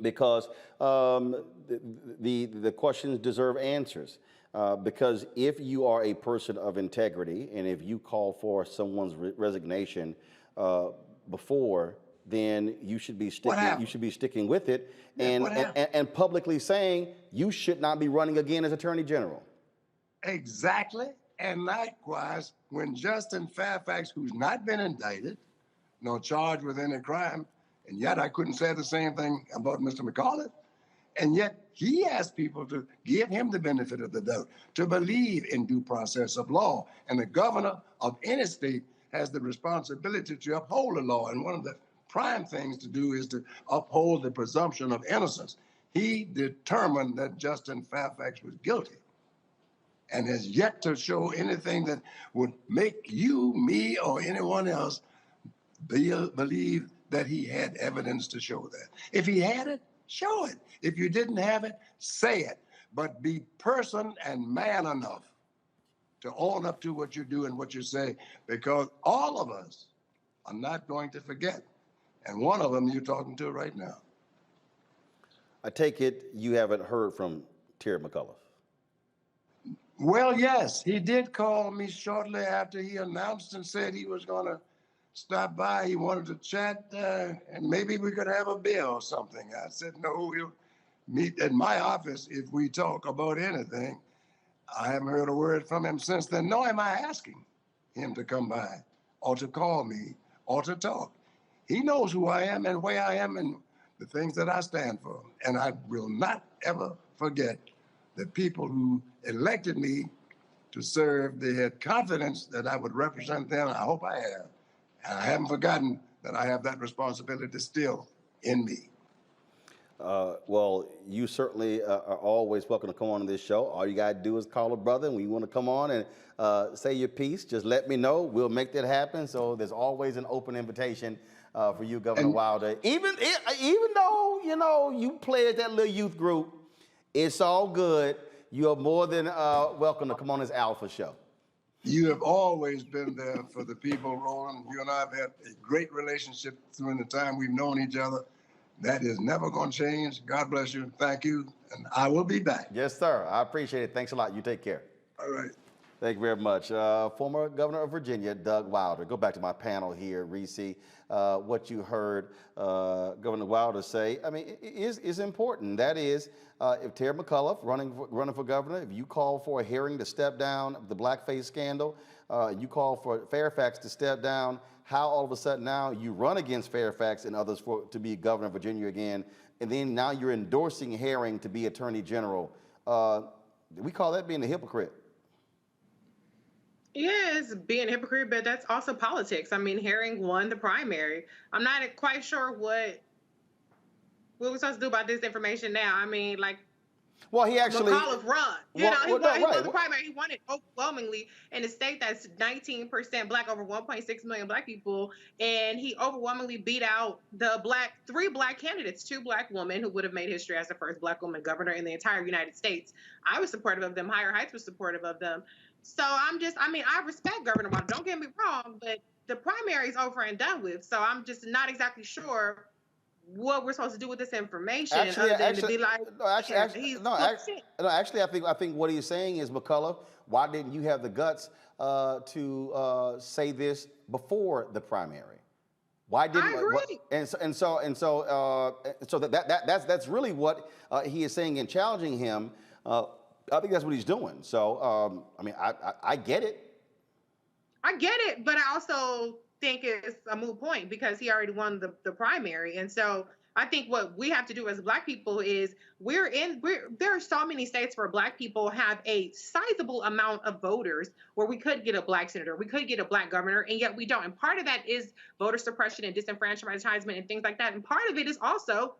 because the questions deserve answers. Because if you are a person of integrity, and if you call for someone's resignation before, then you should be sticking. You should be sticking with it, and publicly saying you should not be running again as Attorney General. Exactly. And likewise, when Justin Fairfax, who's not been indicted, nor charged with any crime, and yet I couldn't say the same thing about Mr. McAuliffe. And yet he asked people to give him the benefit of the doubt, to believe in due process of law. And the governor of any state has the responsibility to uphold the law. And one of the prime things to do is to uphold the presumption of innocence. He determined that Justin Fairfax was guilty and has yet to show anything that would make you, me, or anyone else believe that he had evidence to show that. If he had it, show it. If you didn't have it, say it. But be person and man enough to own up to what you do and what you say, because all of us are not going to forget. And one of them you're talking to right now. I take it you haven't heard from Terry McAuliffe. Well, yes, he did call me shortly after he announced and said he was going to stop by. He wanted to chat, and maybe we could have a beer or something. I said, no, we'll meet at my office if we talk about anything. I haven't heard a word from him since then, nor am I asking him to come by or to call me or to talk. He knows who I am and where I am and the things that I stand for. And I will not ever forget the people who elected me to serve. They had confidence that I would represent them. I hope I have. And I haven't forgotten that I have that responsibility still in me. Well, you certainly are always welcome to come on this show. All you got to do is call a brother, and when you want to come on and say your piece, just let me know. We'll make that happen. So there's always an open invitation for you, Governor Wilder. Even though, you play at that little youth group, it's all good. You are more than welcome to come on this Alpha show. You have always been there for the people, Roland. You and I have had a great relationship during the time we've known each other. That is never going to change. God bless you. Thank you. And I will be back. Yes, sir. I appreciate it. Thanks a lot. You take care. All right. Thank you very much. Former Governor of Virginia, Doug Wilder. Go back to my panel here, Reese. What you heard Governor Wilder say, I mean, is important. That is, if Terry McAuliffe running for governor, if you call for a hearing to step down the blackface scandal, you call for Fairfax to step down, how all of a sudden now you run against Fairfax and others to be governor of Virginia again, and then now you're endorsing Herring to be attorney general. We call that being a hypocrite. Yeah, it's being a hypocrite, but that's also politics. I mean, Herring won the primary. I'm not quite sure what we're supposed to do about this information now. I mean, like Well, he actually, McAuliffe run. He well, won. no, He right. won the primary. He won it overwhelmingly in a state that's 19% black, over 1.6 million black people, and he overwhelmingly beat out the three black candidates, two black women who would have made history as the first black woman governor in the entire United States. I was supportive of them. Higher Heights was supportive of them. So I mean, I respect Governor Wilder. Don't get me wrong, but the primary is over and done with. So I'm just not exactly sure what we're supposed to do with this information Actually, other than to actually, be like, no, actually, yeah, actually, he's no, full of shit. no, actually, I think what he's saying is, McCullough, why didn't you have the guts to say this before the primary? Why didn't? I agree. So that's really what he is saying and challenging him. I think that's what he's doing. So I mean, I get it. I get it, but I also think it's a moot point because he already won the primary. And so I think what we have to do as black people is there are so many states where black people have a sizable amount of voters where we could get a black senator, we could get a black governor, and yet we don't. And part of that is voter suppression and disenfranchisement and things like that. And part of it is also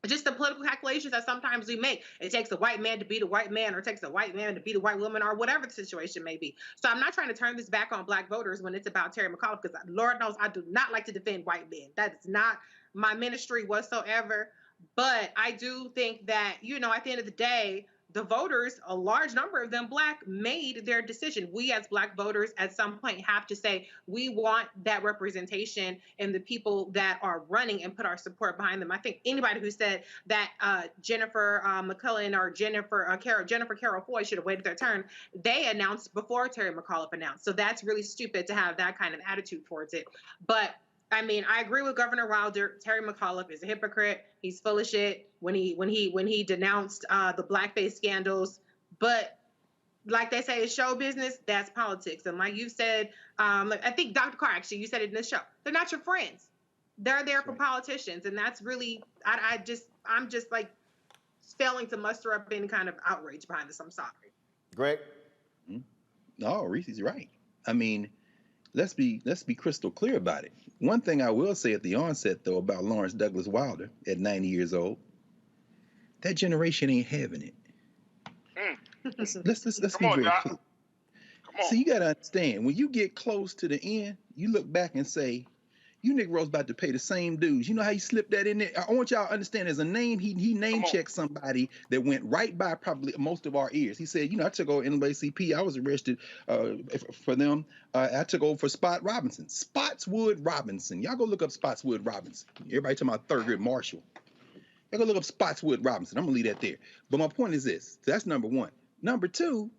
just the political calculations that sometimes we make. It takes a white man to beat a white man, or it takes a white man to beat a white woman, or whatever the situation may be. So I'm not trying to turn this back on black voters when it's about Terry McAuliffe, because Lord knows I do not like to defend white men. That's not my ministry whatsoever. But I do think that, at the end of the day, the voters, a large number of them black, made their decision. We as black voters at some point have to say, we want that representation in the people that are running and put our support behind them. I think anybody who said that Jennifer McClellan or Jennifer Carroll Foy should have waited their turn, they announced before Terry McAuliffe announced. So that's really stupid to have that kind of attitude towards it. But I mean, I agree with Governor Wilder. Terry McAuliffe is a hypocrite. He's full of shit when he denounced the blackface scandals. But like they say, it's show business. That's politics. And like you said, I think Dr. Carr, actually, you said it in this show. They're not your friends. They're there for politicians, and that's really I'm just like failing to muster up any kind of outrage behind this. I'm sorry. Greg? No, Reese's right. I mean, let's be crystal clear about it. One thing I will say at the onset, though, about Lawrence Douglas Wilder at 90 years old, that generation ain't having it. Let's be very clear. So you got to understand, when you get close to the end, you look back and say, you Negroes about to pay the same dues. You know how you slip that in there? I want y'all to understand, there's a name, he name checked somebody that went right by probably most of our ears. He said, I took over NAACP. I was arrested for them. I took over for Spotswood Robinson. Y'all go look up Spotswood Robinson. Everybody talking about Thurgood Marshall. Y'all go look up Spotswood Robinson. I'm going to leave that there. But my point is this. So that's number one. Number two,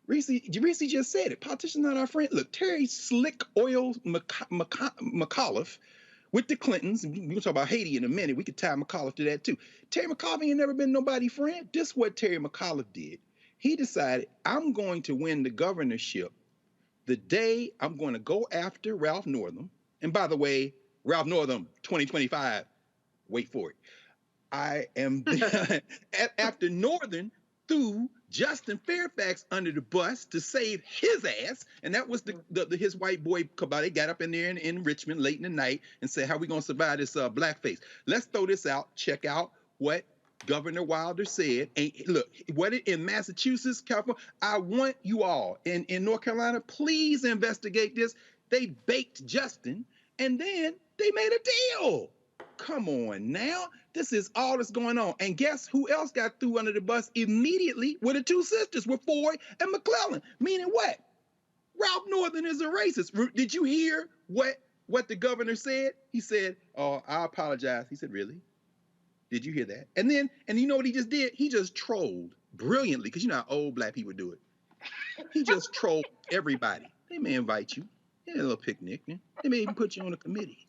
Reese just said it. Politicians not our friend. Look, Terry Slick Oil McAuliffe with the Clintons. We're going to talk about Haiti in a minute. We could tie McAuliffe to that too. Terry McAuliffe ain't never been nobody's friend. This is what Terry McAuliffe did. He decided, I'm going to win the governorship the day I'm going to go after Ralph Northam. And by the way, Ralph Northam, 2025, wait for it. I am after Northern threw Justin Fairfax under the bus to save his ass, and that was his white boy cabal. They got up in there in Richmond late in the night and said, how we gonna survive this blackface? Let's throw this out. Check out what Governor Wilder said. And look, in Massachusetts, California, I want you all in North Carolina, please investigate this. They baked Justin, and then they made a deal. Come on now. This is all that's going on. And guess who else got threw under the bus immediately with the two sisters, with Foy and McClellan? Meaning what? Ralph Northern is a racist. Did you hear what the governor said? He said, oh, I apologize. He said, really? Did you hear that? And you know what he just did? He just trolled brilliantly, because you know how old black people do it. He just trolled everybody. They may invite you. They had a little picnic. They may even put you on a committee.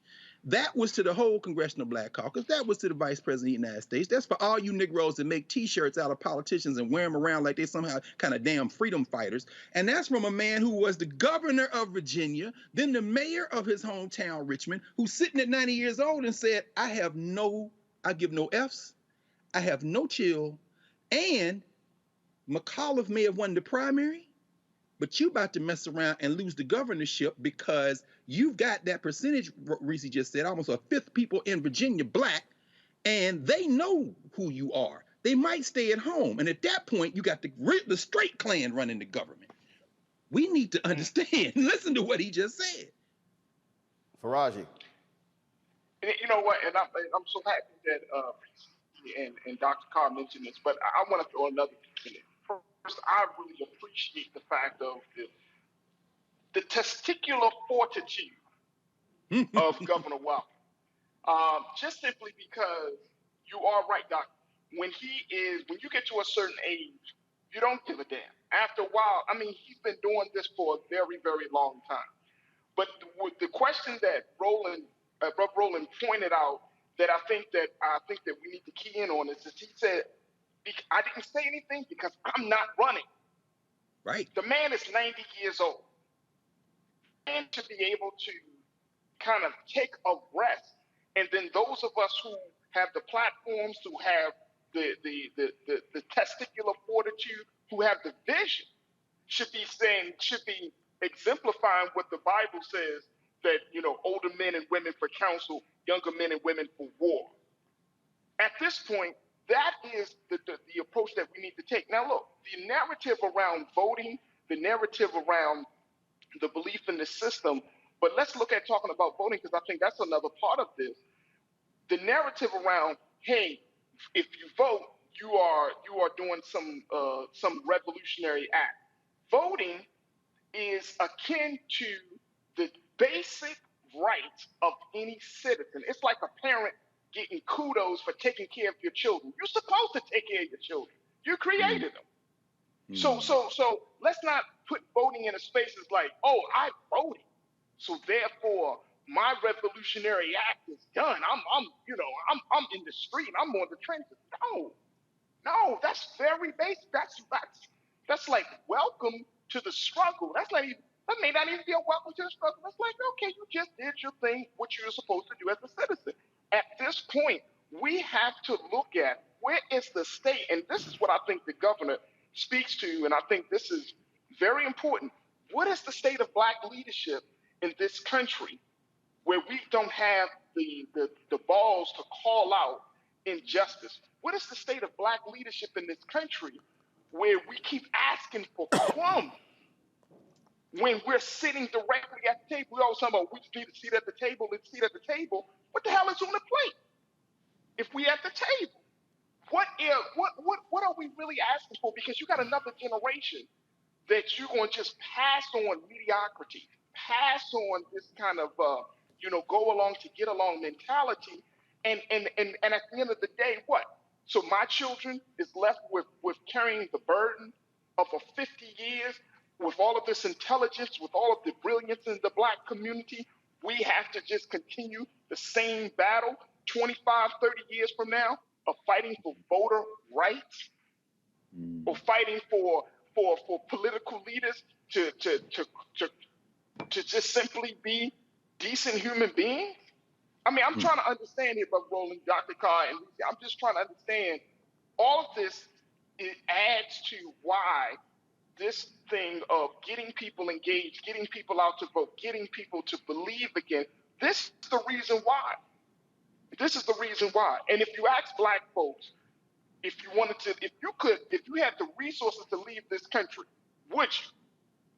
That was to the whole Congressional Black Caucus. That was to the Vice President of the United States. That's for all you Negroes that make T-shirts out of politicians and wear them around like they somehow kind of damn freedom fighters. And that's from a man who was the governor of Virginia, then the mayor of his hometown, Richmond, who's sitting at 90 years old and said, I give no Fs, I have no chill, and McAuliffe may have won the primary, but you about to mess around and lose the governorship because you've got that percentage, Reese just said, almost a fifth people in Virginia black, and they know who you are. They might stay at home. And at that point, you got the straight clan running the government. We need to understand. Listen to what he just said. Faraji. You know what? And I'm so happy that and Dr. Carr mentioned this, but I want to throw another piece in it. First, I really appreciate the fact of the testicular fortitude of Governor Walker. Just simply because you are right, Doc. When you get to a certain age, you don't give a damn. After a while, I mean, he's been doing this for a very, very long time. But the question that Roland pointed out that I think that we need to key in on is that he said, I didn't say anything because I'm not running. Right. The man is 90 years old. And to be able to kind of take a rest, and then those of us who have the platforms, who have the testicular fortitude, who have the vision, should be exemplifying what the Bible says, that, you know, older men and women for counsel, younger men and women for war. At this point, that is the approach that we need to take. Now, look, the narrative around voting, the narrative around the belief in the system, but let's look at talking about voting, because I think that's another part of this. The narrative around, hey, if you vote, you are doing some revolutionary act. Voting is akin to the basic rights of any citizen. It's like a parent getting kudos for taking care of your children. You're supposed to take care of your children. You created them. So let's not put voting in a space as like, oh, I voted, so therefore my revolutionary act is done. I'm in the street. I'm on the trenches. No, that's very basic. That's like welcome to the struggle. That may not even be a welcome to the struggle. That's like, okay, you just did your thing, what you're supposed to do as a citizen. At this point, we have to look at where is the state, and this is what I think the governor speaks to, and I think this is very important. What is the state of black leadership in this country where we don't have the balls to call out injustice? What is the state of black leadership in this country where we keep asking for crumbs when we're sitting directly at the table? We always talk about we just need a seat at the table, let's seat at the table. What the hell is on the plate if we at the table? What are we really asking for? Because you got another generation that you're going to just pass on mediocrity, pass on this kind of go along to get along mentality, and at the end of the day, what? So my children is left with carrying the burden of a 50 years with all of this intelligence, with all of the brilliance in the black community. We have to just continue the same battle 25, 30 years from now of fighting for voter rights, or fighting for political leaders to just simply be decent human beings. I mean, I'm trying to understand here, but Roland, Dr. Carr, and Lucy, I'm just trying to understand all of this. It adds to why this thing of getting people engaged, getting people out to vote, getting people to believe again. This is the reason why. This is the reason why. And if you ask black folks, if you had the resources to leave this country, would you?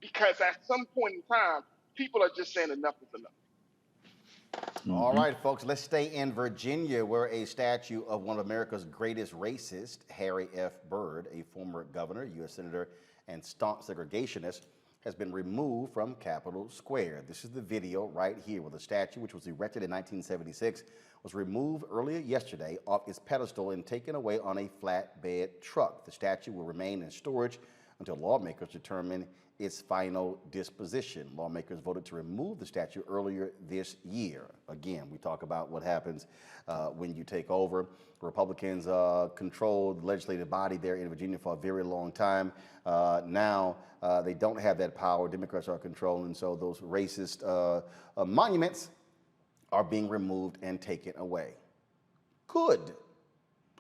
Because at some point in time, people are just saying enough is enough. All right, folks, let's stay in Virginia, where a statue of one of America's greatest racists, Harry F. Byrd, a former governor, U.S. senator, and staunch segregationist, has been removed from Capitol Square. This is the video right here, where the statue, which was erected in 1976, was removed earlier yesterday off its pedestal and taken away on a flatbed truck. The statue will remain in storage until lawmakers determine its final disposition. Lawmakers voted to remove the statue earlier this year. Again, we talk about what happens when you take over. Republicans controlled the legislative body there in Virginia for a very long time. Now they don't have that power. Democrats are controlling, so those racist monuments are being removed and taken away. Good.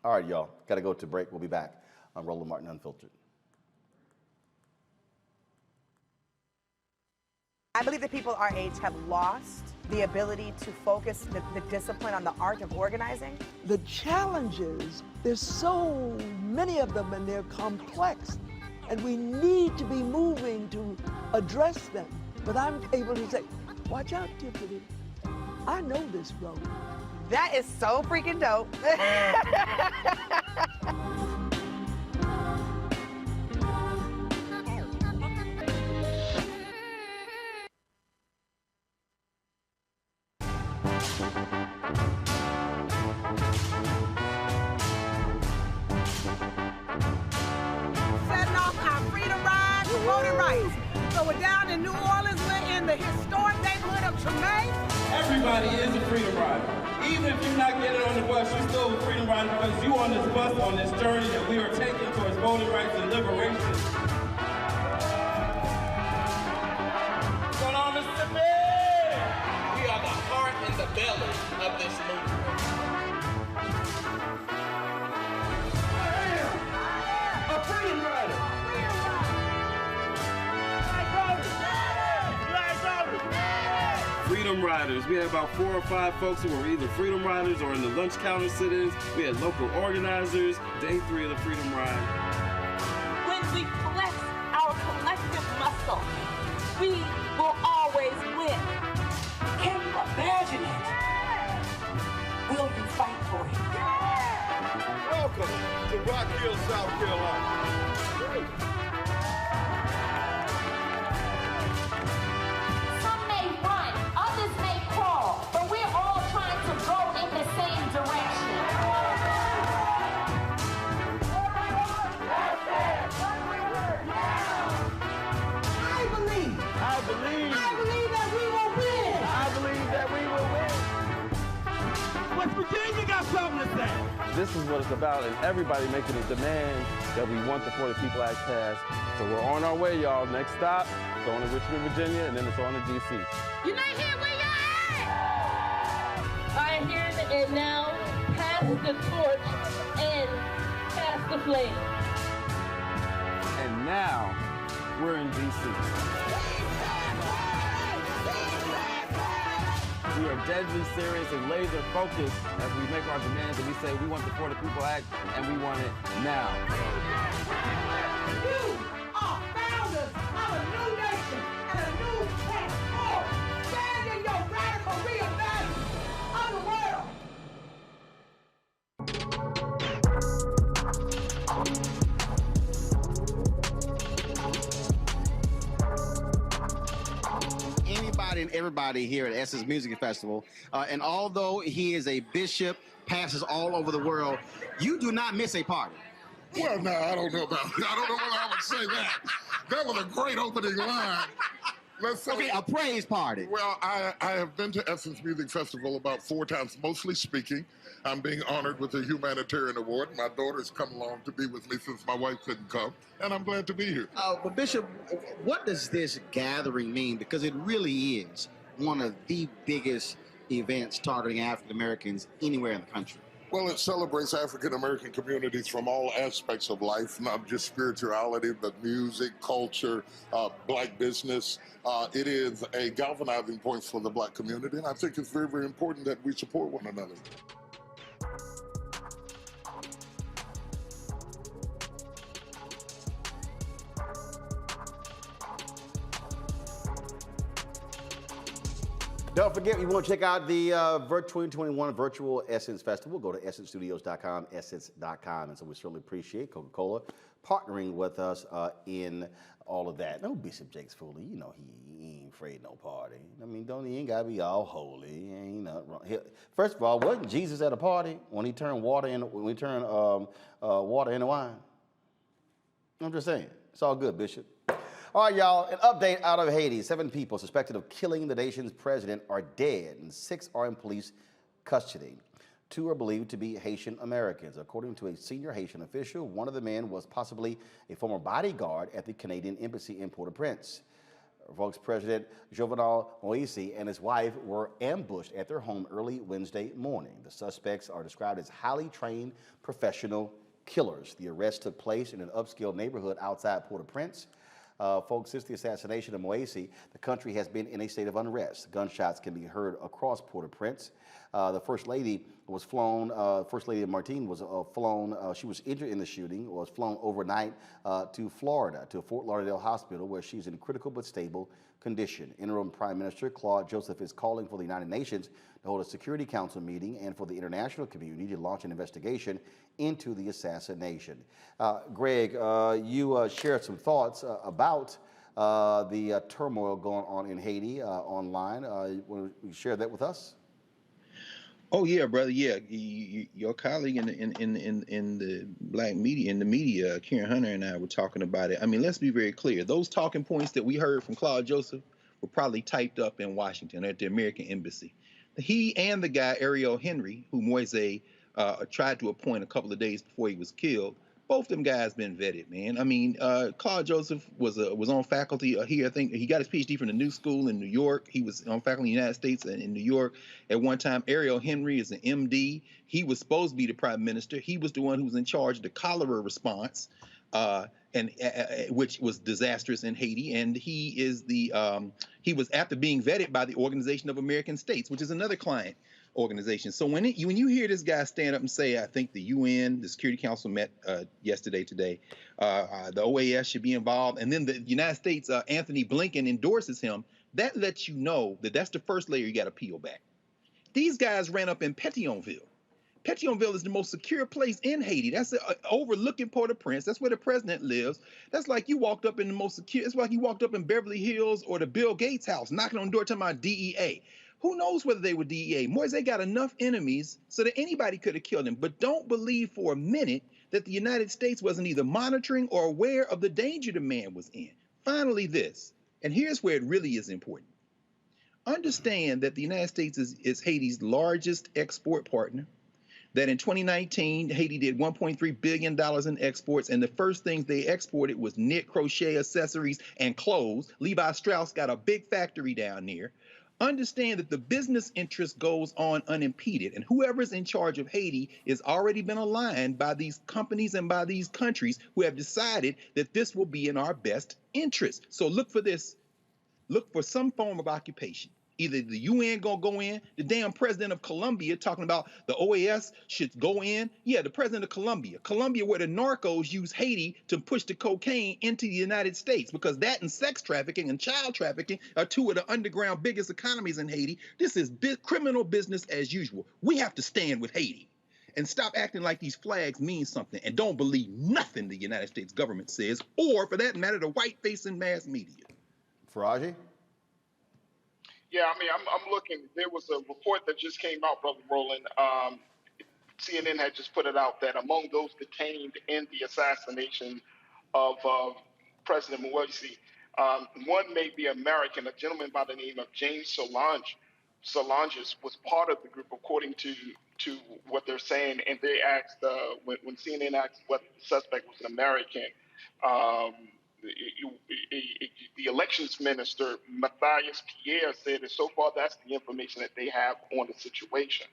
All right, y'all. Got to go to break. We'll be back on Roland Martin Unfiltered. I believe that people our age have lost the ability to focus the discipline on the art of organizing. The challenges, there's so many of them and they're complex, and we need to be moving to address them. But I'm able to say, watch out, Tiffany. I know this road. That is so freaking dope. Setting off our freedom ride for voting rights. So we're down in New Orleans. We're in the historic neighborhood of Tremaine. Everybody is a freedom rider. Even if you're not getting on the bus, you're still a freedom rider because you on this bus on this journey that we are taking towards voting rights and liberation. What's going on, Mississippi? We are the heart and the belly of this movement. A freedom rider. Freedom riders. We had about 4 or 5 folks who were either freedom riders or in the lunch counter sit-ins. We had local organizers. Day 3 of the Freedom Ride. When we flex our collective muscle, we will always win. Can you imagine it? Will you fight for it? Welcome to Rock Hill, South Carolina. Some may run, others may crawl, but we're all trying to go in the same direction. I believe that we will win. I believe that we will win. West Virginia got something to say. This is what it's about, and everybody making a demand that we want the For the People Act passed. So we're on our way, y'all. Next stop, going to Richmond, Virginia, and then it's on to D.C. You're not here where you're at! I am here and now pass the torch and pass the flame. And now, we're in D.C. We are deadly serious and laser focused as we make our demands, and we say we want the For the People Act, and we want it now. You are founders of a new nation and a new platform. Stand in your radical reimagining of the world. Anybody and everybody here at Essence Music Festival, and although he is a bishop, passes all over the world, you do not miss a party. Well, no, I don't know about it. I don't know whether I would say that. That was a great opening line. Let's say, Okay, a praise party. Well, I have been to Essence Music Festival about 4 times, mostly speaking. I'm being honored with a humanitarian award. My daughter's come along to be with me since my wife couldn't come, and I'm glad to be here. But Bishop, what does this gathering mean? Because it really is one of the biggest events targeting African Americans anywhere in the country. Well, it celebrates African American communities from all aspects of life, not just spirituality, but music, culture, black business. It is a galvanizing point for the black community, and I think it's very, very important that we support one another. Don't forget, you want to check out the 2021 Virtual Essence Festival. Go to essencestudios.com, essence.com. And so we certainly appreciate Coca-Cola partnering with us in all of that. No, Bishop Jakes Foley, you know he ain't afraid of no party. I mean, he ain't got to be all holy. He ain't nothing wrong. First of all, wasn't Jesus at a party when he turned water into wine? I'm just saying. It's all good, Bishop. All right, y'all, an update out of Haiti. 7 people suspected of killing the nation's president are dead, and 6 are in police custody. 2 are believed to be Haitian Americans. According to a senior Haitian official, one of the men was possibly a former bodyguard at the Canadian Embassy in Port-au-Prince. Folks, President Jovenel Moïse and his wife were ambushed at their home early Wednesday morning. The suspects are described as highly trained professional killers. The arrest took place in an upscale neighborhood outside Port-au-Prince. Folks, since the assassination of Moise, the country has been in a state of unrest. Gunshots can be heard across Port-au-Prince. The First Lady was flown, First Lady Martine was flown, she was injured in the shooting, was flown overnight to Florida, to Fort Lauderdale Hospital, where she's in critical but stable condition. Interim Prime Minister Claude Joseph is calling for the United Nations to hold a Security Council meeting and for the international community to launch an investigation into the assassination. Greg, you shared some thoughts about the turmoil going on in Haiti online. Want to share that with us? Oh yeah, brother. Yeah, your colleague in the black media, in the media, Karen Hunter and I were talking about it. I mean, let's be very clear. Those talking points that we heard from Claude Joseph were probably typed up in Washington at the American Embassy. He and the guy Ariel Henry, who Moise tried to appoint a couple of days before he was killed, both them guys been vetted, man. I mean, Claude Joseph was on faculty here. I think he got his PhD from the New School in New York. He was on faculty in the United States and in New York at one time. Ariel Henry is an MD. He was supposed to be the prime minister. He was the one who was in charge of the cholera response, which was disastrous in Haiti. And he is he was after being vetted by the Organization of American States, which is another client organization. So when you hear this guy stand up and say, I think the UN, the Security Council met today, the OAS should be involved, and then the United States, Anthony Blinken endorses him, that lets you know that that's the first layer you got to peel back. These guys ran up in Pétionville. Pétionville is the most secure place in Haiti. That's overlooking Port-au-Prince. That's where the president lives. That's like you walked up in the most secure. It's like you walked up in Beverly Hills or the Bill Gates house, knocking on the door talking about DEA. Who knows whether they were DEA? Moise got enough enemies so that anybody could have killed him. But don't believe for a minute that the United States wasn't either monitoring or aware of the danger the man was in. Finally, this, and here's where it really is important. Understand that the United States is Haiti's largest export partner, that in 2019, Haiti did $1.3 billion in exports, and the first things they exported was knit, crochet, accessories, and clothes. Levi Strauss got a big factory down there. Understand that the business interest goes on unimpeded, and whoever's in charge of Haiti has already been aligned by these companies and by these countries who have decided that this will be in our best interest. So look for this. Look for some form of occupation. Either the UN gonna go in, the damn president of Colombia talking about the OAS should go in. Yeah, the president of Colombia where the narcos use Haiti to push the cocaine into the United States, because that and sex trafficking and child trafficking are two of the underground biggest economies in Haiti. This is criminal business as usual. We have to stand with Haiti and stop acting like these flags mean something and don't believe nothing the United States government says, or for that matter, the white-facing mass media. Faraji? Yeah, I mean, I'm looking. There was a report that just came out, Brother Roland. CNN had just put it out that among those detained in the assassination of President Moise, one may be American. A gentleman by the name of James Solanges was part of the group, according to what they're saying. And they asked, when CNN asked whether the suspect was an American, the elections minister, Matthias Pierre, said that so far that's the information that they have on the situation.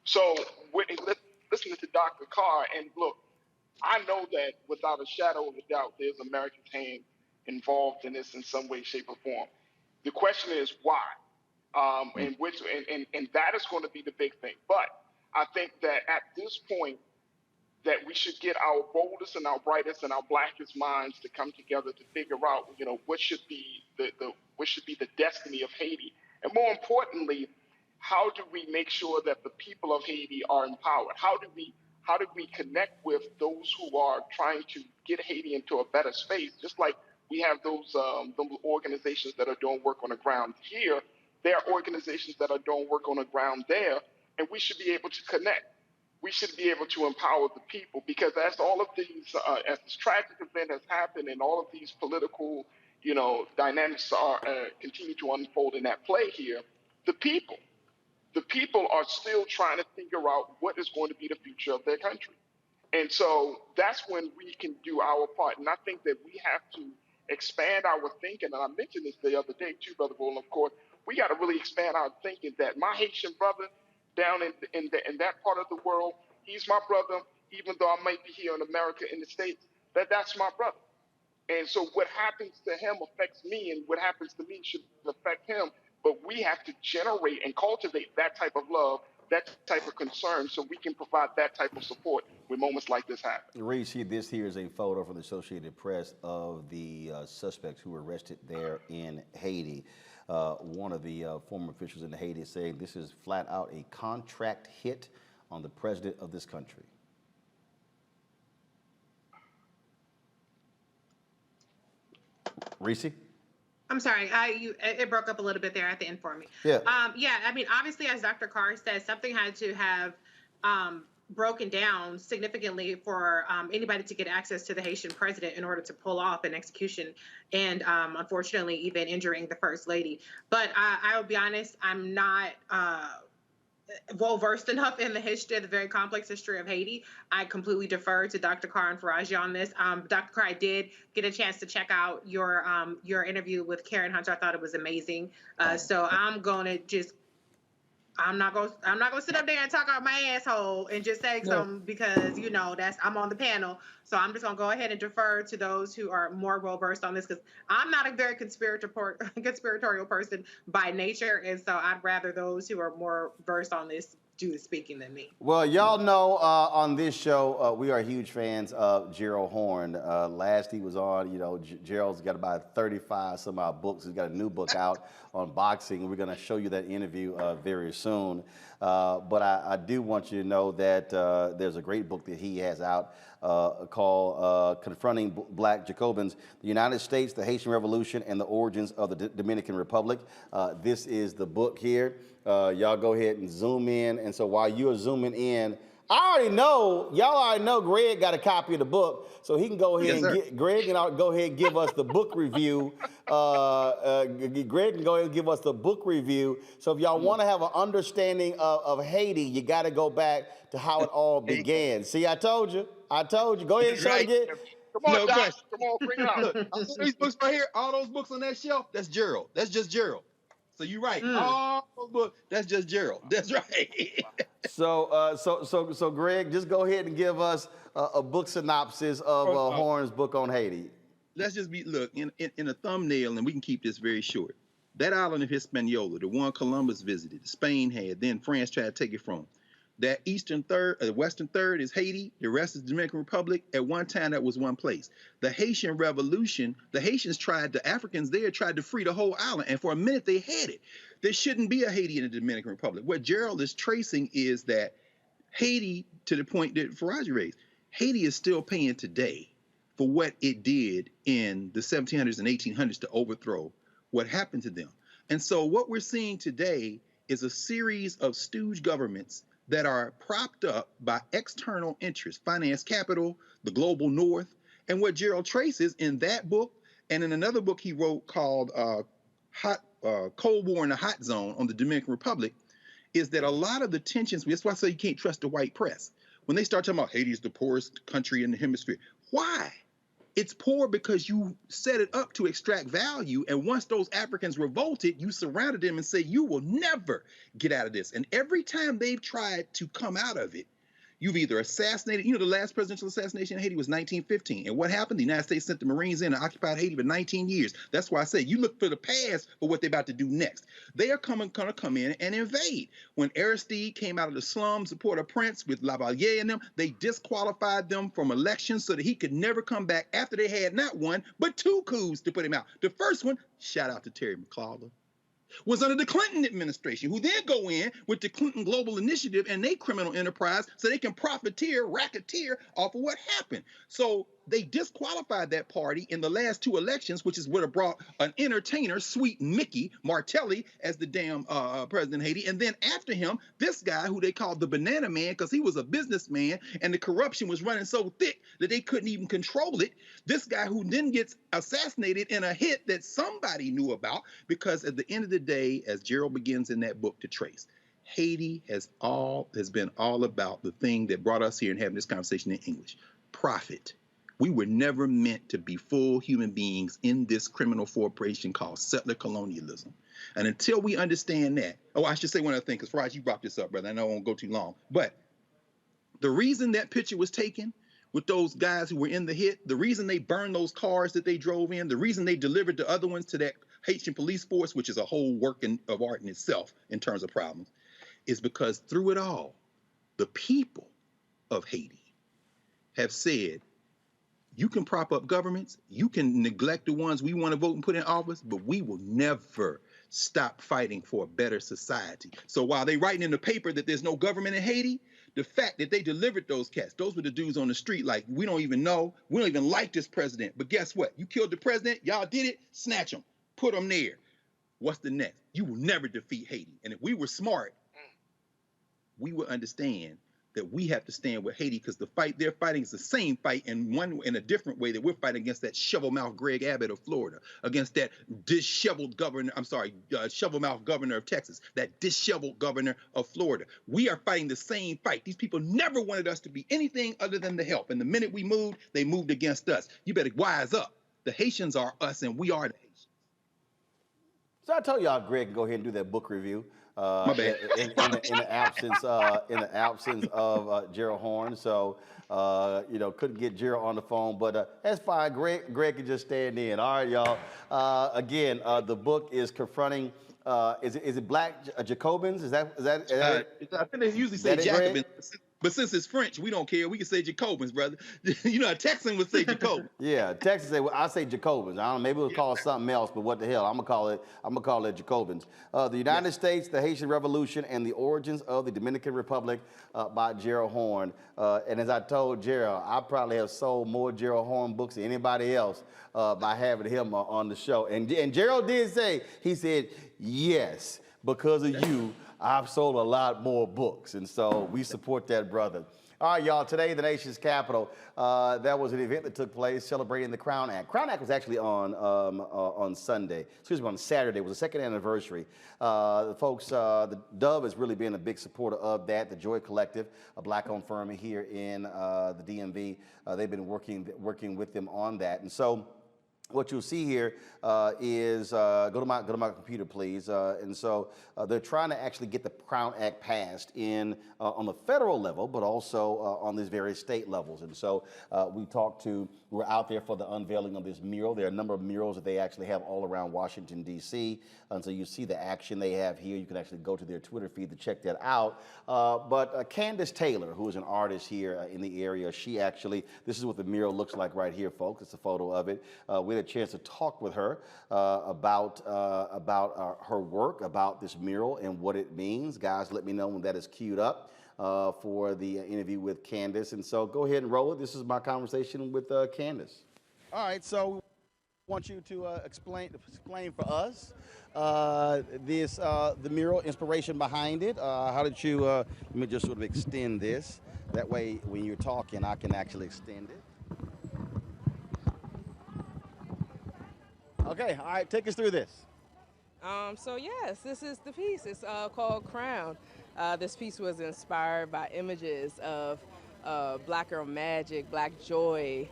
So listening to Dr. Carr, and look, I know that without a shadow of a doubt, there's American hand involved in this in some way, shape, or form. The question is why, and that is going to be the big thing. But I think that at this point, that we should get our boldest and our brightest and our blackest minds to come together to figure out, what should be the destiny of Haiti, and more importantly, how do we make sure that the people of Haiti are empowered? How do we connect with those who are trying to get Haiti into a better space? Just like we have those organizations that are doing work on the ground here, there are organizations that are doing work on the ground there, and we should be able to connect. We should be able to empower the people, because as all of these, as this tragic event has happened and all of these political, dynamics are continue to unfold in that play here, the people are still trying to figure out what is going to be the future of their country. And so that's when we can do our part. And I think that we have to expand our thinking. And I mentioned this the other day too, Brother Roland, of course. We got to really expand our thinking that my Haitian brother down in that part of the world, he's my brother, even though I might be here in America, in the States, that's my brother. And so what happens to him affects me, and what happens to me should affect him. But we have to generate and cultivate that type of love, that type of concern, so we can provide that type of support when moments like this happen. Reese, this here is a photo from the Associated Press of the suspects who were arrested there in Haiti. One of the former officials in Haiti is saying this is flat out a contract hit on the president of this country. Reese? I'm sorry, it broke up a little bit there at the end for me. Yeah. Yeah, I mean, obviously, as Dr. Carr said, something had to have broken down significantly for anybody to get access to the Haitian president in order to pull off an execution and unfortunately even injuring the first lady. But I'll be honest, I'm not well versed enough in the history, the very complex history of Haiti. I completely defer to Dr. Carr and Faraji on this. Dr. Carr, I did get a chance to check out your interview with Karen Hunter. I thought it was amazing. So I'm not gonna sit up there and talk out my asshole and just say something because I'm on the panel. So I'm just gonna go ahead and defer to those who are more well versed on this, because I'm not a very conspiratorial person by nature, and so I'd rather those who are more versed on this do the speaking than me. Well, y'all know on this show we are huge fans of Gerald Horne. Last he was on, Gerald's got about 35 some odd books. He's got a new book out on boxing, and we're going to show you that interview very soon. But I do want you to know that there's a great book that he has out called Confronting Black Jacobins, the United States, the Haitian Revolution, and the Origins of the Dominican Republic. This is the book here. Y'all go ahead and zoom in. And so while you're zooming in, y'all already know Greg got a copy of the book, so he can go ahead Greg can go ahead and give us the book review. Greg can go ahead and give us the book review. So if y'all want to have an understanding of Haiti, you got to go back to how it all began. See, I told you. Go ahead and show it again. Come on, Doc. Come on, bring it out. Look, these books right here, all those books on that shelf, that's Gerald. That's just Gerald. So you're right. All those books, that's just Gerald. That's right. So Greg, just go ahead and give us a book synopsis of Horne's book on Haiti. Let's just look in a thumbnail, and we can keep this very short. That island of Hispaniola, the one Columbus visited, Spain had, then France tried to take it from. That eastern third, the western third is Haiti. The rest is the Dominican Republic. At one time, that was one place. The Haitian Revolution, the Haitians the Africans there tried to free the whole island. And for a minute, they had it. There shouldn't be a Haiti in the Dominican Republic. What Gerald is tracing is that Haiti, to the point that Faraji raised, Haiti is still paying today for what it did in the 1700s and 1800s to overthrow what happened to them. And so what we're seeing today is a series of stooge governments that are propped up by external interests, finance capital, the global north. And what Gerald traces in that book and in another book he wrote called Cold War in the Hot Zone on the Dominican Republic is that a lot of the tensions, that's why I say you can't trust the white press. When they start talking about Haiti is the poorest country in the hemisphere, why? It's poor because you set it up to extract value. And once those Africans revolted, you surrounded them and said, you will never get out of this. And every time they've tried to come out of it, you've either assassinated, the last presidential assassination in Haiti was 1915. And what happened? The United States sent the Marines in and occupied Haiti for 19 years. That's why I say you look for the past for what they're about to do next. They are going to come in and invade. When Aristide came out of the slums to Port-au-Prince with Lavalier and them, they disqualified them from elections so that he could never come back after they had not one, but two coups to put him out. The first one, shout out to Terry McAuliffe, was under the Clinton administration, who then go in with the Clinton Global Initiative and they criminal enterprise so they can racketeer off of what happened. So they disqualified that party in the last two elections, which is what have brought an entertainer, Sweet Mickey Martelly, as the damn president of Haiti. And then after him, this guy who they called the Banana Man because he was a businessman and the corruption was running so thick that they couldn't even control it. This guy who then gets assassinated in a hit that somebody knew about, because at the end of the day, as Gerald begins in that book to trace, Haiti has been all about the thing that brought us here and having this conversation in English: profit. We were never meant to be full human beings in this criminal corporation called settler colonialism. And until we understand that, I should say one other thing, because Faraj, you brought this up, brother. I know I won't go too long. But the reason that picture was taken with those guys who were in the hit, the reason they burned those cars that they drove in, the reason they delivered the other ones to that Haitian police force, which is a whole work of art in itself in terms of problems, is because through it all, the people of Haiti have said, you can prop up governments, you can neglect the ones we want to vote and put in office, but we will never stop fighting for a better society. So while they writing in the paper that there's no government in Haiti, the fact that they delivered those cats, those were the dudes on the street like, we don't even know, we don't even like this president, but guess what? You killed the president, y'all did it, snatch them, put them there. What's the next? You will never defeat Haiti. And if we were smart, we would understand that we have to stand with Haiti because the fight they're fighting is the same fight in a different way that we're fighting against that shovel-mouthed Greg Abbott of Florida, against that disheveled governor, shovel-mouthed governor of Texas, that disheveled governor of Florida. We are fighting the same fight. These people never wanted us to be anything other than the help. And the minute we moved, they moved against us. You better wise up. The Haitians are us and we are the Haitians. So I told y'all Greg can go ahead and do that book review. My bad. In the absence of Gerald Horn, so couldn't get Gerald on the phone, but that's fine. Greg can just stand in. All right, y'all. Again, the book is confronting. Is it Black Jacobins? Is that it? I think they usually say Jacobins. But since it's French, we don't care. We can say Jacobins, brother. You know, a Texan would say Jacobins. Yeah, Texans say, well, I say Jacobins. I don't know, maybe we'll call it something else, but what the hell? I'm gonna call it Jacobins. The United States, the Haitian Revolution, and the Origins of the Dominican Republic by Gerald Horn. And as I told Gerald, I probably have sold more Gerald Horn books than anybody else by having him on the show. And Gerald did say, he said, yes, because of you, I've sold a lot more books, and so we support that brother. All right, y'all, today, the nation's capital, that was an event that took place celebrating the Crown Act. Crown Act was actually on Saturday. It was the second anniversary. The folks, the Dove has really been a big supporter of that. The Joy Collective, a black-owned firm here in the DMV, they've been working with them on that. And so what you'll see here is, go to my computer, please. And so they're trying to actually get the Crown Act passed on the federal level, but also on these various state levels. And so we're out there for the unveiling of this mural. There are a number of murals that they actually have all around Washington, D.C. And so you see the action they have here. You can actually go to their Twitter feed to check that out. But Candace Taylor, who is an artist here in the area, this is what the mural looks like right here, folks. It's a photo of it. We had a chance to talk with her about her work, about this mural and what it means. Guys, let me know when that is queued up for the interview with Candace. And so go ahead and roll it. This is my conversation with Candace. All right, so we want you to explain for us the mural, inspiration behind it. How did you, let me just sort of extend this. That way, when you're talking, I can actually extend it. Okay, all right, take us through this. So yes, this is the piece. It's called Crown. This piece was inspired by images of Black girl magic, Black joy,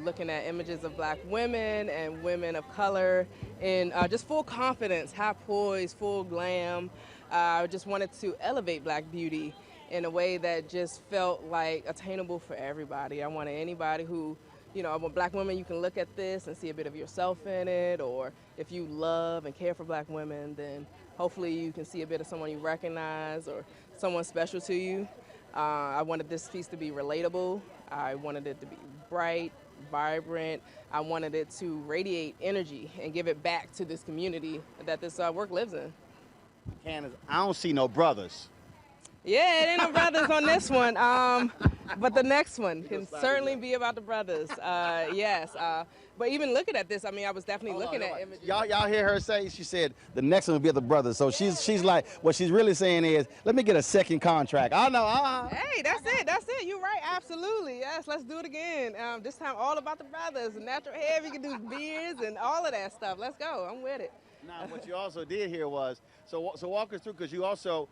looking at images of Black women and women of color in just full confidence, high poise, full glam. I just wanted to elevate Black beauty in a way that just felt like attainable for everybody. I wanted anybody who, I'm a Black woman, you can look at this and see a bit of yourself in it, or if you love and care for Black women, then hopefully you can see a bit of someone you recognize or someone special to you. I wanted this piece to be relatable. I wanted it to be bright, vibrant. I wanted it to radiate energy and give it back to this community that this work lives in. Candace, I don't see no brothers. Yeah, it ain't no brothers on this one, but the next one can certainly be about the brothers. Yes, but even looking at this, I was definitely looking at images. Y'all hear her say? She said the next one will be the brothers. So she's like, what she's really saying is, let me get a second contract. I know. Hey, that's it. You're right. Absolutely. Yes, let's do it again. This time all about the brothers, natural hair. We can do beards and all of that stuff. Let's go. I'm with it. Now, what you also did here was, so walk us through, because you also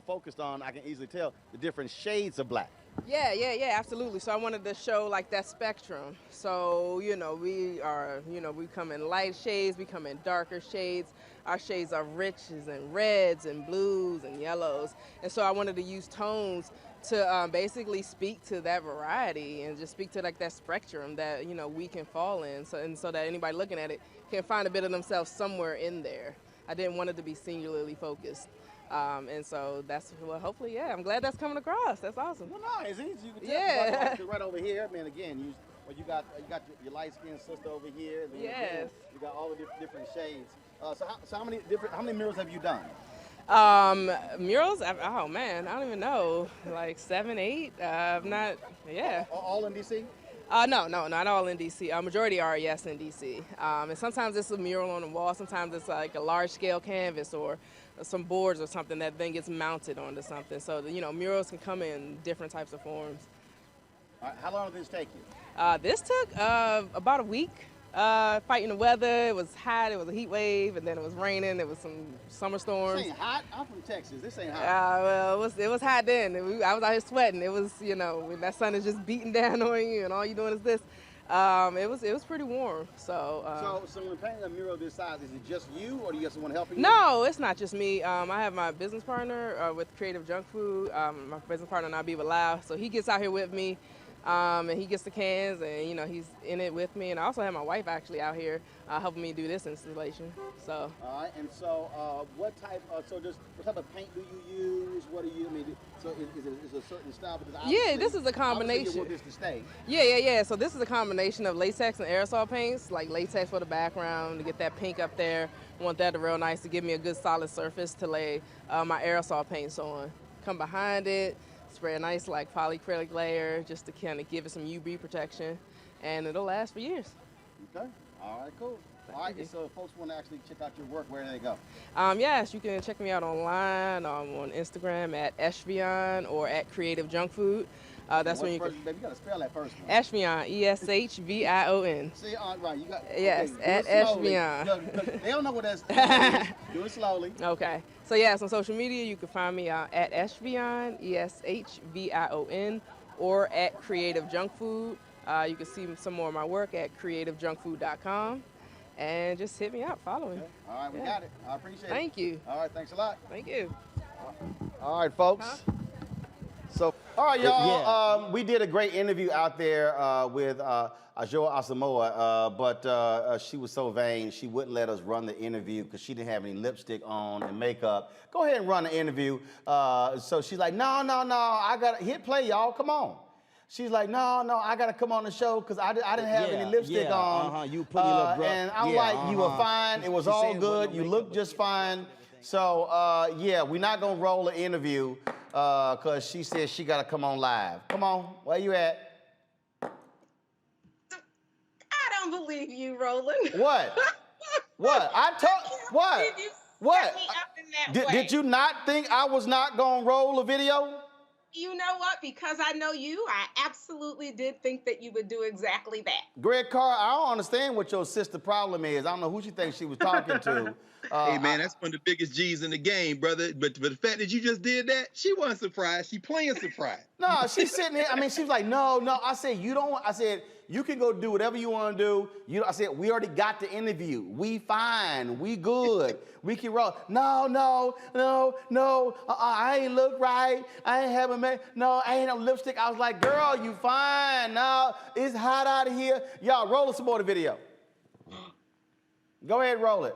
focused on, I can easily tell, the different shades of Black. Yeah, absolutely. So I wanted to show like that spectrum. So, we come in light shades, we come in darker shades. Our shades are riches and reds and blues and yellows. And so I wanted to use tones to basically speak to that variety and just speak to like that spectrum that we can fall in, so that anybody looking at it can find a bit of themselves somewhere in there. I didn't want it to be singularly focused, and so that's hopefully, yeah. I'm glad that's coming across. That's awesome. Well, no, it's easy. You can tell. Yeah. Right over here. I mean, again, you got your light skinned sister over here. And then Yes. again, you got all the different shades. So how many murals have you done? Murals? Oh man, I don't even know. Like 7, 8. Not. Yeah. All in DC? No, not all in DC. Majority are, yes, in DC. And sometimes it's a mural on the wall. Sometimes it's like a large-scale canvas or some boards or something that then gets mounted onto something. So murals can come in different types of forms. All right, how long did this take you? This took about a week. Fighting the weather. It was hot. It was a heat wave, and then it was raining. It was some summer storms. This ain't hot. I'm from Texas. This ain't hot. Well, it was hot then. I was out here sweating. It was, when that sun is just beating down on you, and all you're doing is this. It was pretty warm. So when painting a mural this size, is it just you, or do you have someone helping you? No, it's not just me. I have my business partner with Creative Junk Food. My business partner, Nabiba Lau. So he gets out here with me. And he gets the cans, and he's in it with me. And I also have my wife actually out here helping me do this installation. So. All right. And so, what type of paint do you use? What do you? I mean, so is it a certain style? Yeah, this is a combination. You want this to stay. Yeah. So this is a combination of latex and aerosol paints. Like latex for the background to get that pink up there. I want that real nice to give me a good solid surface to lay my aerosol paints on. Come behind it. Spray a nice like polyacrylic layer just to kind of give it some UV protection, and it'll last for years. Okay. All right, cool. All right, so if folks want to actually check out your work, where do they go? Yes, you can check me out online on Instagram at Eshvion or at Creative Junk Food. That's when you can. Baby, you gotta spell that first one. Eshvion, ESHVION. See, right, you got. Yes, okay, at Eshvion. Look, they don't know what that's. Do it slowly. Okay. So yes, on social media you can find me at Eshvion, ESHVION, or at Creative Junk Food. You can see some more of my work at creativejunkfood.com. And just hit me up, follow me. Okay. All right, we got it. I appreciate it. Thank you. All right, thanks a lot. Thank you. All right, folks. So, all right, y'all. We did a great interview out there with Ajoa Asamoah, but she was so vain, she wouldn't let us run the interview because she didn't have any lipstick on and makeup. Go ahead and run the interview. So she's like, no, I got to hit play, y'all. Come on. She's like, no, I got to come on the show because I didn't have any lipstick on. You put your little and I'm like, you were fine. It was all good. You looked just fine. So, yeah, we're not going to roll the interview because she said she got to come on live. Come on. Where you at? I don't believe you, Roland. What? What? What? What? Did you not think I was not going to roll a video? You know what? Because I know you, I absolutely did think that you would do exactly that. Greg Carr, I don't understand what your sister problem is. I don't know who she thinks she was talking to. Hey, man, that's one of the biggest G's in the game, brother. But the fact that you just did that, she wasn't surprised. She playing surprised. No, she's sitting here. I mean, she was like, no. I said, you can go do whatever you want to do. I said, we already got the interview. We fine. We good. We can roll. No. I ain't look right. I ain't having I ain't no lipstick. I was like, girl, you fine. No, it's hot out of here. Y'all, roll some more of the video. Go ahead, roll it.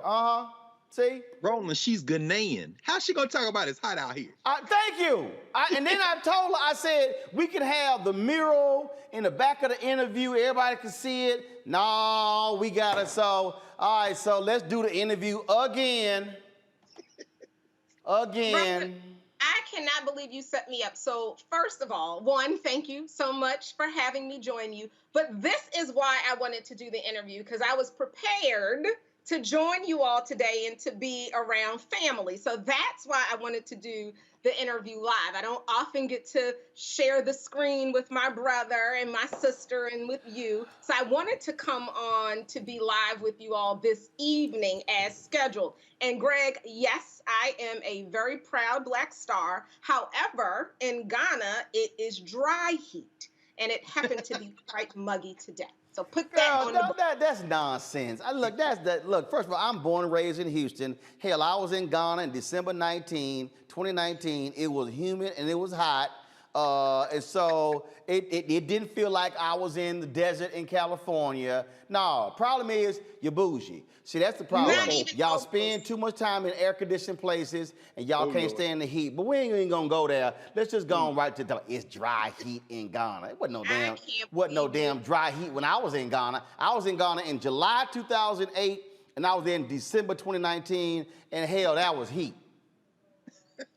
See? Roland, she's Ghanaian. How's she gonna talk about it's hot out here? Thank you. And then I told her, I said, we can have the mural in the back of the interview. Everybody can see it. No, we got it. So, all right, so let's do the interview again. Roland, I cannot believe you set me up. So first of all, one, thank you so much for having me join you. But this is why I wanted to do the interview, because I was prepared to join you all today and to be around family. So that's why I wanted to do the interview live. I don't often get to share the screen with my brother and my sister and with you. So I wanted to come on to be live with you all this evening as scheduled. And Greg, yes, I am a very proud Black star. However, in Ghana, it is dry heat, and it happened to be quite muggy today. So put that on the that's nonsense. Look, first of all, I'm born and raised in Houston. Hell, I was in Ghana in December 2019. It was humid and it was hot. And so it didn't feel like I was in the desert in California. No, problem is you're bougie. See, that's the problem. Y'all spend too much time in air-conditioned places, and y'all can't stand the heat. But we ain't even gonna go there. Let's just go on right to the, it's dry heat in Ghana. It wasn't no damn dry heat when I was in Ghana. I was in Ghana in July 2008, and I was there in December 2019, and hell, that was heat.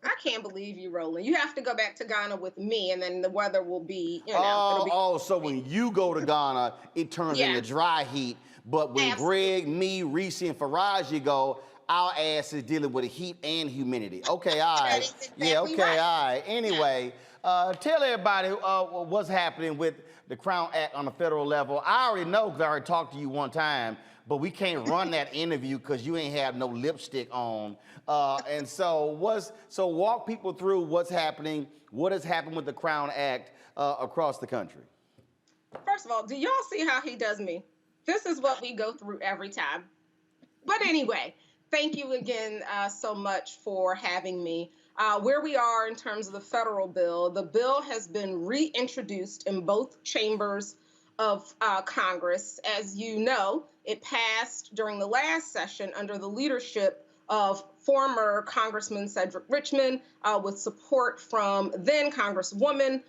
I can't believe you, Roland. You have to go back to Ghana with me, and then the weather will be, it'll be. So when you go to Ghana, it turns into dry heat. But when Greg, me, Reese, and Faraji go, our ass is dealing with the heat and humidity. Okay, all right. All right. Anyway, tell everybody what's happening with the Crown Act on the federal level. I already know because I already talked to you one time, but we can't run that interview because you ain't have no lipstick on. And so walk people through what's happening, what has happened with the Crown Act across the country. First of all, do y'all see how he does me? This is what we go through every time. But anyway, thank you again so much for having me. Where we are in terms of the federal bill, the bill has been reintroduced in both chambers of Congress. As you know, it passed during the last session under the leadership of former Congressman Cedric Richmond with support from then Congresswoman,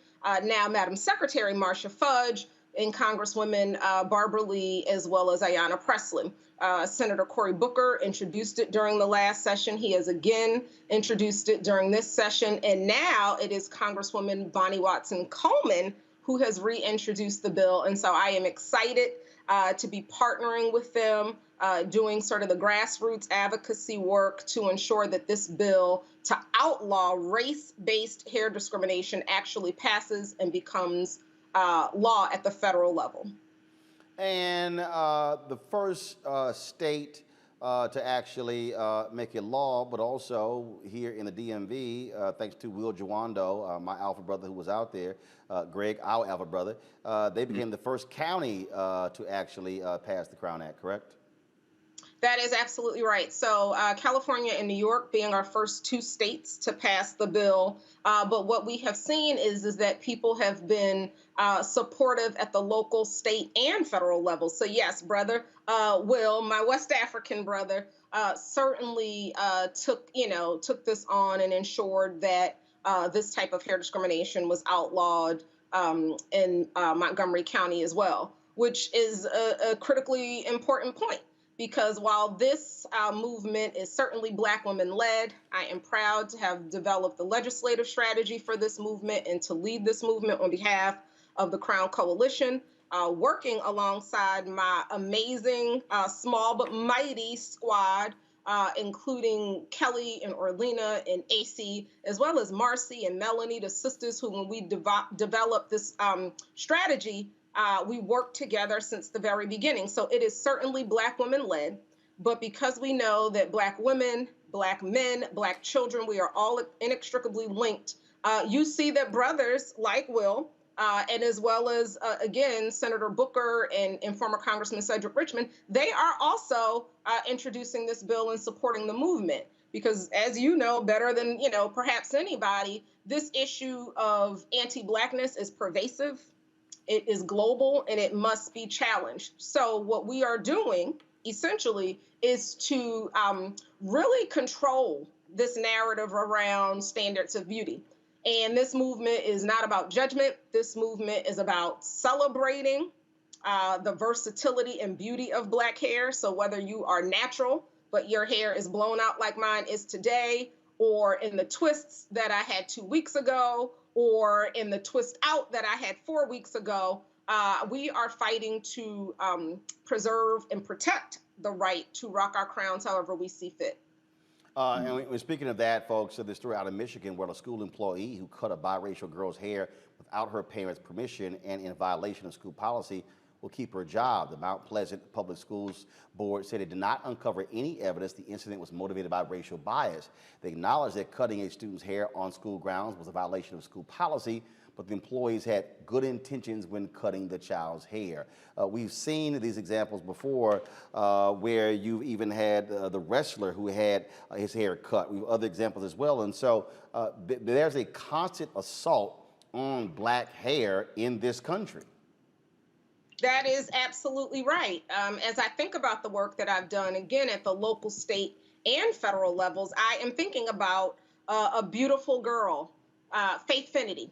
now Madam Secretary Marcia Fudge, and Congresswomen Barbara Lee, as well as Ayanna Pressley. Senator Cory Booker introduced it during the last session. He has again introduced it during this session. And now it is Congresswoman Bonnie Watson Coleman who has reintroduced the bill. And so I am excited to be partnering with them, doing sort of the grassroots advocacy work to ensure that this bill to outlaw race-based hair discrimination actually passes and becomes law at the federal level. And the first state to actually make it law, but also here in the DMV, thanks to Will Jawando, my alpha brother who was out there, Greg, our alpha brother, they became the first county to actually pass the Crown Act, correct? That is absolutely right. So California and New York being our first two states to pass the bill. But what we have seen is that people have been supportive at the local, state, and federal level. So yes, brother, Will, my West African brother, certainly took this on and ensured that this type of hair discrimination was outlawed in Montgomery County as well, which is a critically important point. Because while this movement is certainly Black women-led, I am proud to have developed the legislative strategy for this movement and to lead this movement on behalf of the Crown Coalition, working alongside my amazing, small but mighty squad, including Kelly and Orlena and AC, as well as Marcy and Melanie, the sisters who, when we developed this strategy, we worked together since the very beginning. So it is certainly Black women-led, but because we know that Black women, Black men, Black children, we are all inextricably linked, you see that brothers like Will, and as well as, again, Senator Booker and former Congressman Cedric Richmond, they are also introducing this bill and supporting the movement. Because as you know better than, perhaps anybody, this issue of anti-Blackness is pervasive. It is global and it must be challenged. So what we are doing essentially is to really control this narrative around standards of beauty. And this movement is not about judgment. This movement is about celebrating the versatility and beauty of Black hair. So whether you are natural, but your hair is blown out like mine is today, or in the twists that I had 2 weeks ago, or in the twist out that I had 4 weeks ago, we are fighting to preserve and protect the right to rock our crowns however we see fit. And speaking of that, folks, this story out of Michigan where a school employee who cut a biracial girl's hair without her parents' permission and in violation of school policy will keep her job. The Mount Pleasant Public Schools Board said it did not uncover any evidence the incident was motivated by racial bias. They acknowledged that cutting a student's hair on school grounds was a violation of school policy, but the employees had good intentions when cutting the child's hair. We've seen these examples before where you've even had the wrestler who had his hair cut. We have other examples as well. And so there's a constant assault on black hair in this country. That is absolutely right. As I think about the work that I've done, again, at the local, state, and federal levels, I am thinking about a beautiful girl, Faith Finity,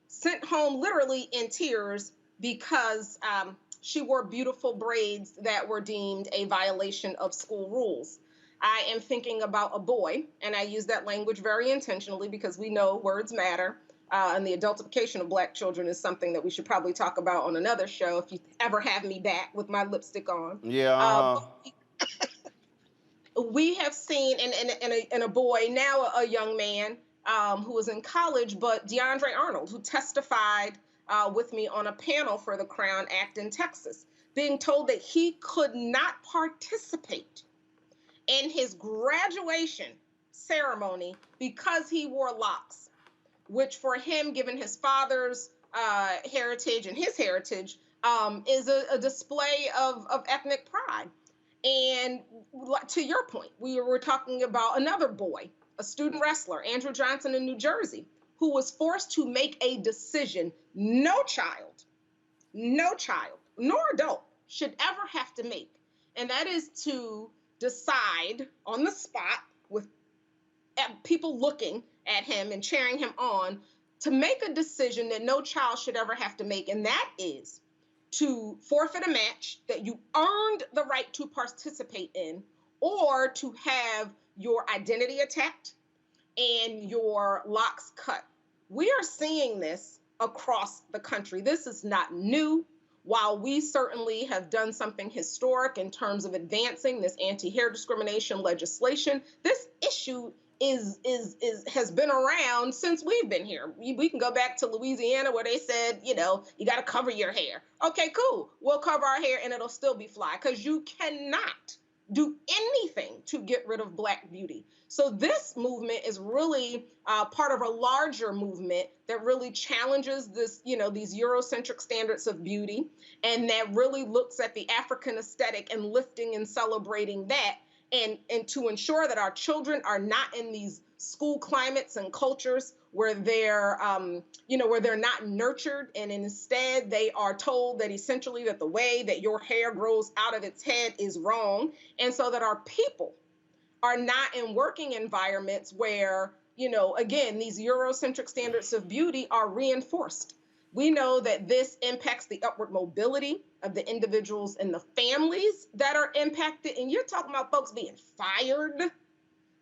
sent home literally in tears because she wore beautiful braids that were deemed a violation of school rules. I am thinking about a boy, and I use that language very intentionally because we know words matter. And the adultification of black children is something that we should probably talk about on another show if you ever have me back with my lipstick on. Yeah. We have seen in a boy, now a young man who is in college, but DeAndre Arnold, who testified with me on a panel for the Crown Act in Texas, being told that he could not participate in his graduation ceremony because he wore locks, which for him, given his father's heritage and his heritage, is a display of ethnic pride. And to your point, we were talking about another boy, a student wrestler, Andrew Johnson in New Jersey, who was forced to make a decision no child, nor adult should ever have to make. And that is to decide on the spot with people looking at him and cheering him on to make a decision that no child should ever have to make. And that is to forfeit a match that you earned the right to participate in, or to have your identity attacked and your locks cut. We are seeing this across the country. This is not new. While we certainly have done something historic in terms of advancing this anti-hair discrimination legislation, this issue has been around since we've been here. We can go back to Louisiana where they said, you got to cover your hair. Okay, cool. We'll cover our hair and it'll still be fly, because you cannot do anything to get rid of black beauty. So this movement is really part of a larger movement that really challenges this, these Eurocentric standards of beauty, and that really looks at the African aesthetic and lifting and celebrating that. And to ensure that our children are not in these school climates and cultures where they're, where they're not nurtured, and instead they are told that essentially that the way that your hair grows out of its head is wrong. And so that our people are not in working environments where, again, these Eurocentric standards of beauty are reinforced. We know that this impacts the upward mobility of the individuals and the families that are impacted. And you're talking about folks being fired,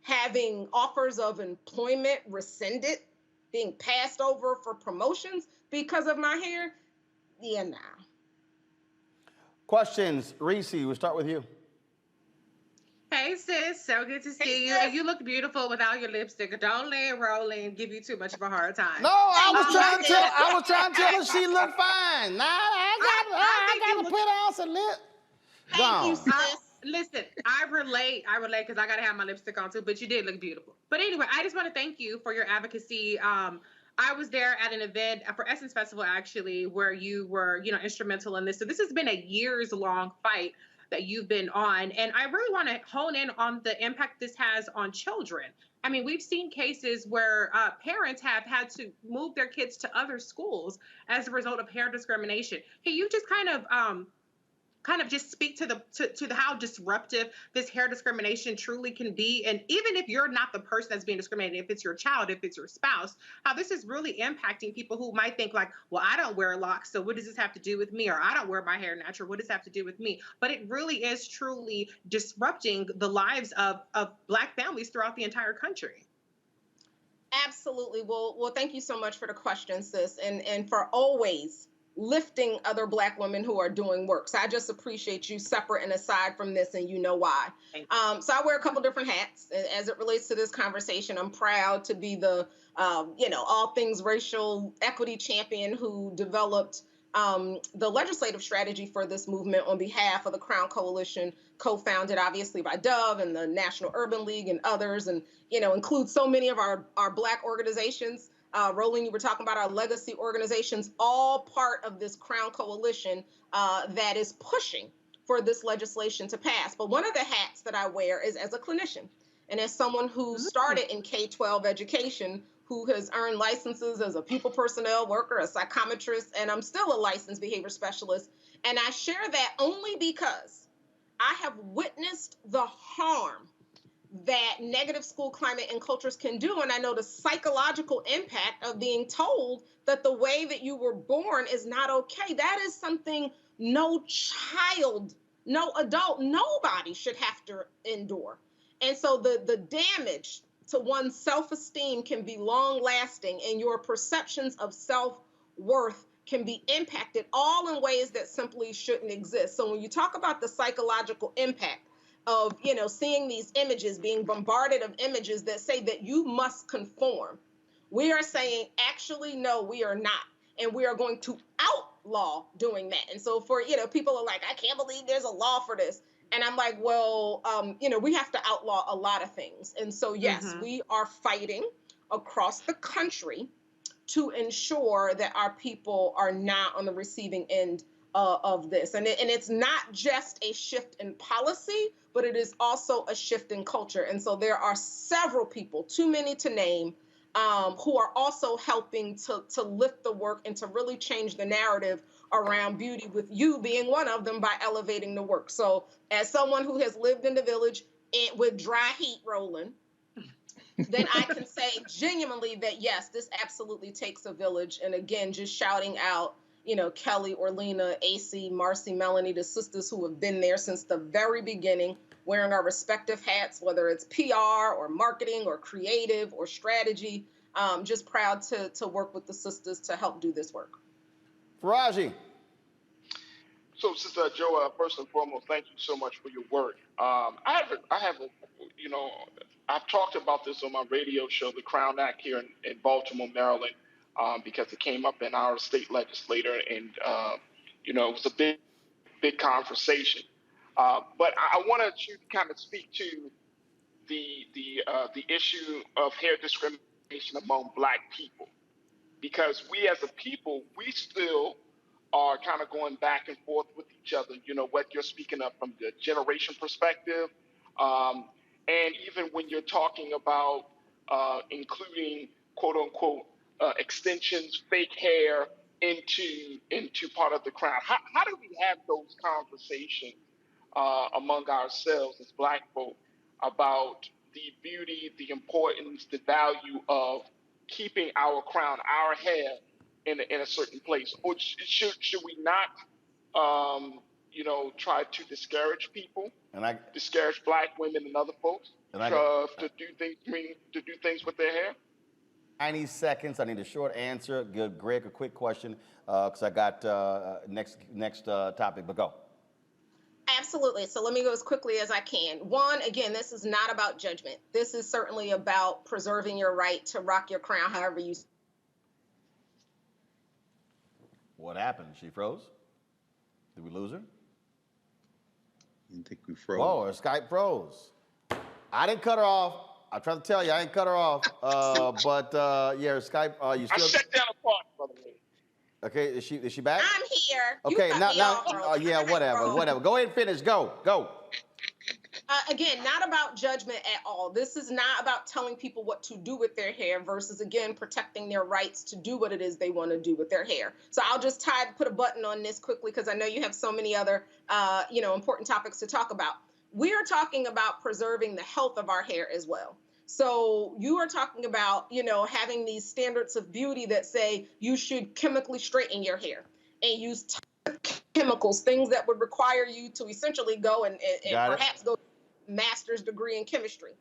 having offers of employment rescinded, being passed over for promotions because of my hair. Yeah, nah. Questions? Reese, we'll start with you. Hey, sis. So good to see you. And you look beautiful without your lipstick. Don't let Roland give you too much of a hard time. No, I was trying to tell her she looked fine. Nah, I got to put on some lip. Thank you, sis. Listen, I relate because I got to have my lipstick on too, but you did look beautiful. But anyway, I just want to thank you for your advocacy. I was there at an event for Essence Festival, actually, where you were, instrumental in this. So this has been a years-long fight that you've been on. And I really want to hone in on the impact this has on children. I mean, we've seen cases where parents have had to move their kids to other schools as a result of hair discrimination. Can you just kind of just speak to the how disruptive this hair discrimination truly can be? And even if you're not the person that's being discriminated, if it's your child, if it's your spouse, how this is really impacting people who might think like, well, I don't wear locks, so what does this have to do with me? Or I don't wear my hair natural, what does this have to do with me? But it really is truly disrupting the lives of Black families throughout the entire country. Absolutely. Well, thank you so much for the question, sis, and for always lifting other Black women who are doing work. So I just appreciate you separate and aside from this, and you know why. So I wear a couple different hats as it relates to this conversation. I'm proud to be the, all things racial equity champion who developed the legislative strategy for this movement on behalf of the Crown Coalition, co-founded obviously by Dove and the National Urban League and others, and, includes so many of our Black organizations. Roland, you were talking about our legacy organizations, all part of this Crown Coalition that is pushing for this legislation to pass. But one of the hats that I wear is as a clinician and as someone who started in K-12 education, who has earned licenses as a pupil personnel worker, a psychometrist, and I'm still a licensed behavior specialist. And I share that only because I have witnessed the harm that negative school climate and cultures can do. And I know the psychological impact of being told that the way that you were born is not okay. That is something no child, no adult, nobody should have to endure. And so the damage to one's self-esteem can be long lasting, and your perceptions of self-worth can be impacted all in ways that simply shouldn't exist. So when you talk about the psychological impact of, you know, seeing these images, being bombarded of images that say that you must conform, we are saying, actually, no, we are not. And we are going to outlaw doing that. And so for, you know, people are like, I can't believe there's a law for this. And I'm like, well, you know, we have to outlaw a lot of things. And so, yes, we are fighting across the country to ensure that our people are not on the receiving end of this. And it's not just a shift in policy, but it is also a shift in culture. And so there are several people, too many to name, who are also helping to lift the work and to really change the narrative around beauty, with you being one of them by elevating the work. So as someone who has lived in the village with dry heat, Roland, then I can say genuinely that, yes, this absolutely takes a village. And again, just shouting out, you know, Kelly, Orlina, AC, Marcy, Melanie, the sisters who have been there since the very beginning, wearing our respective hats, whether it's PR or marketing or creative or strategy. Just proud to work with the sisters to help do this work. Faraji. So, Sister Joa, first and foremost, thank you so much for your work. I have a, you know, I've talked about this on my radio show, The Crown Act, here in Baltimore, Maryland, because it came up in our state legislature, and you know, it was a big conversation. But I wanted you to kind of speak to the issue of hair discrimination among Black people, because we as a people, we still are kind of going back and forth with each other. You know, what you're speaking of from the generation perspective, and even when you're talking about including quote unquote extensions, fake hair into part of the crown. How do we have those conversations among ourselves as Black folk about the beauty, the importance, the value of keeping our crown, our hair in a certain place? Or should we not, you know, try to discourage people, discourage Black women and other folks to do things with their hair? 90 seconds. I need a short answer. Good, Greg, a quick question, because I got next topic, but go. Absolutely. So let me go as quickly as I can. One, again, this is not about judgment. This is certainly about preserving your right to rock your crown however you. What happened? She froze? Did we lose her? I think we froze. Whoa, her Skype froze. I didn't cut her off. I tried to tell you, I ain't cut her off. But yeah, her Skype, you still. I shut down a part, by the way. Okay, is she back? I'm here. Okay, yeah, whatever. Go ahead and finish. Go. Again, not about judgment at all. This is not about telling people what to do with their hair versus, again, protecting their rights to do what it is they want to do with their hair. So I'll just put a button on this quickly because I know you have so many other, you know, important topics to talk about. We are talking about preserving the health of our hair as well. So you are talking about, you know, having these standards of beauty that say you should chemically straighten your hair and use chemicals, things that would require you to essentially go and perhaps go master's degree in chemistry,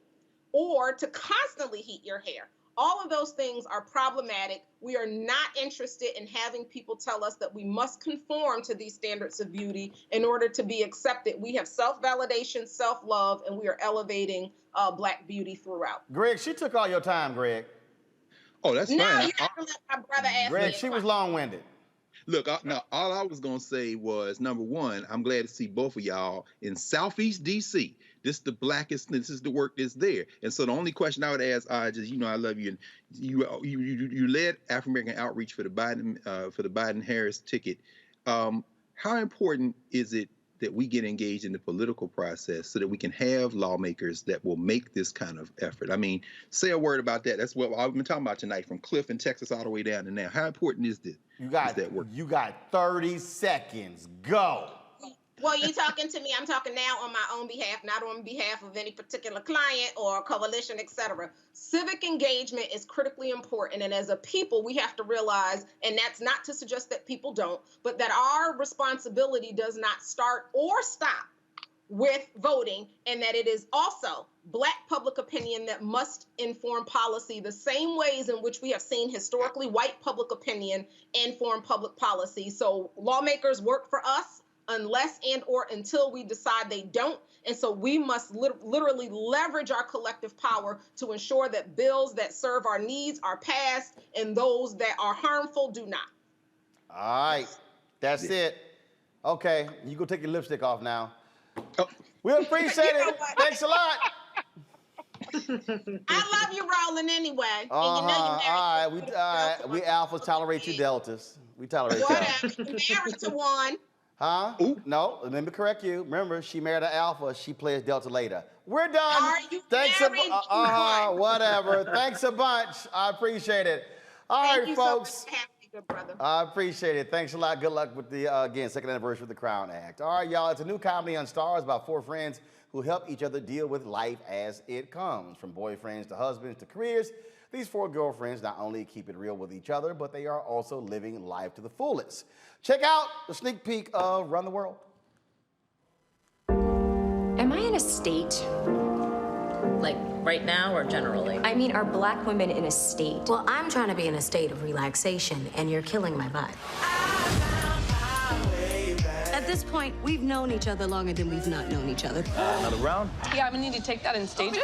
or to constantly heat your hair. All of those things are problematic. We are not interested in having people tell us that we must conform to these standards of beauty in order to be accepted. We have self-validation, self-love, and we are elevating Black beauty throughout. Greg, she took all your time, Greg. Oh, that's fine. You have to let my brother ask Greg, me. she was long-winded. Look, now all I was gonna say was, number one, I'm glad to see both of y'all in Southeast DC. This is the blackest. This is the work that's there. And so the only question I would ask, just, you know, I love you, and you led African American outreach for the Biden Harris ticket. How important is it that we get engaged in the political process so that we can have lawmakers that will make this kind of effort. I mean, say a word about that. That's what I've been talking about tonight, from Cliff in Texas all the way down to now. How important is this? You got 30 seconds. Go. Well, you talking to me. I'm talking now on my own behalf, not on behalf of any particular client or coalition, etc. Civic engagement is critically important. And as a people, we have to realize, and that's not to suggest that people don't, but that our responsibility does not start or stop with voting, and that it is also Black public opinion that must inform policy the same ways in which we have seen historically white public opinion inform public policy. So lawmakers work for us unless and or until we decide they don't. And so we must literally leverage our collective power to ensure that bills that serve our needs are passed and those that are harmful do not. All right, that's it. Okay, you go take your lipstick off now. Oh. We appreciate it. Thanks a lot. I love you, Roland, anyway. And you know all right, we alphas tolerate you deltas. We tolerate y'all. whatever. Married to one. Huh? Ooh. No, let me correct you. Remember, she married an alpha. She plays delta later. We're done. Are you Thanks married? whatever. Thanks a bunch. I appreciate it. All Thank right, you folks. So much for having me, good brother. I appreciate it. Thanks a lot. Good luck with the, again, second anniversary of the Crown Act. All right, y'all. It's a new comedy on Stars about 4 friends who help each other deal with life as it comes. From boyfriends to husbands to careers, these 4 girlfriends not only keep it real with each other, but they are also living life to the fullest. Check out the sneak peek of Run the World. Am I in a state? Like right now or generally? I mean, are Black women in a state? Well, I'm trying to be in a state of relaxation, and you're killing my vibe. At this point, we've known each other longer than we've not known each other. Another round? Yeah, I'm gonna need to take that in stages.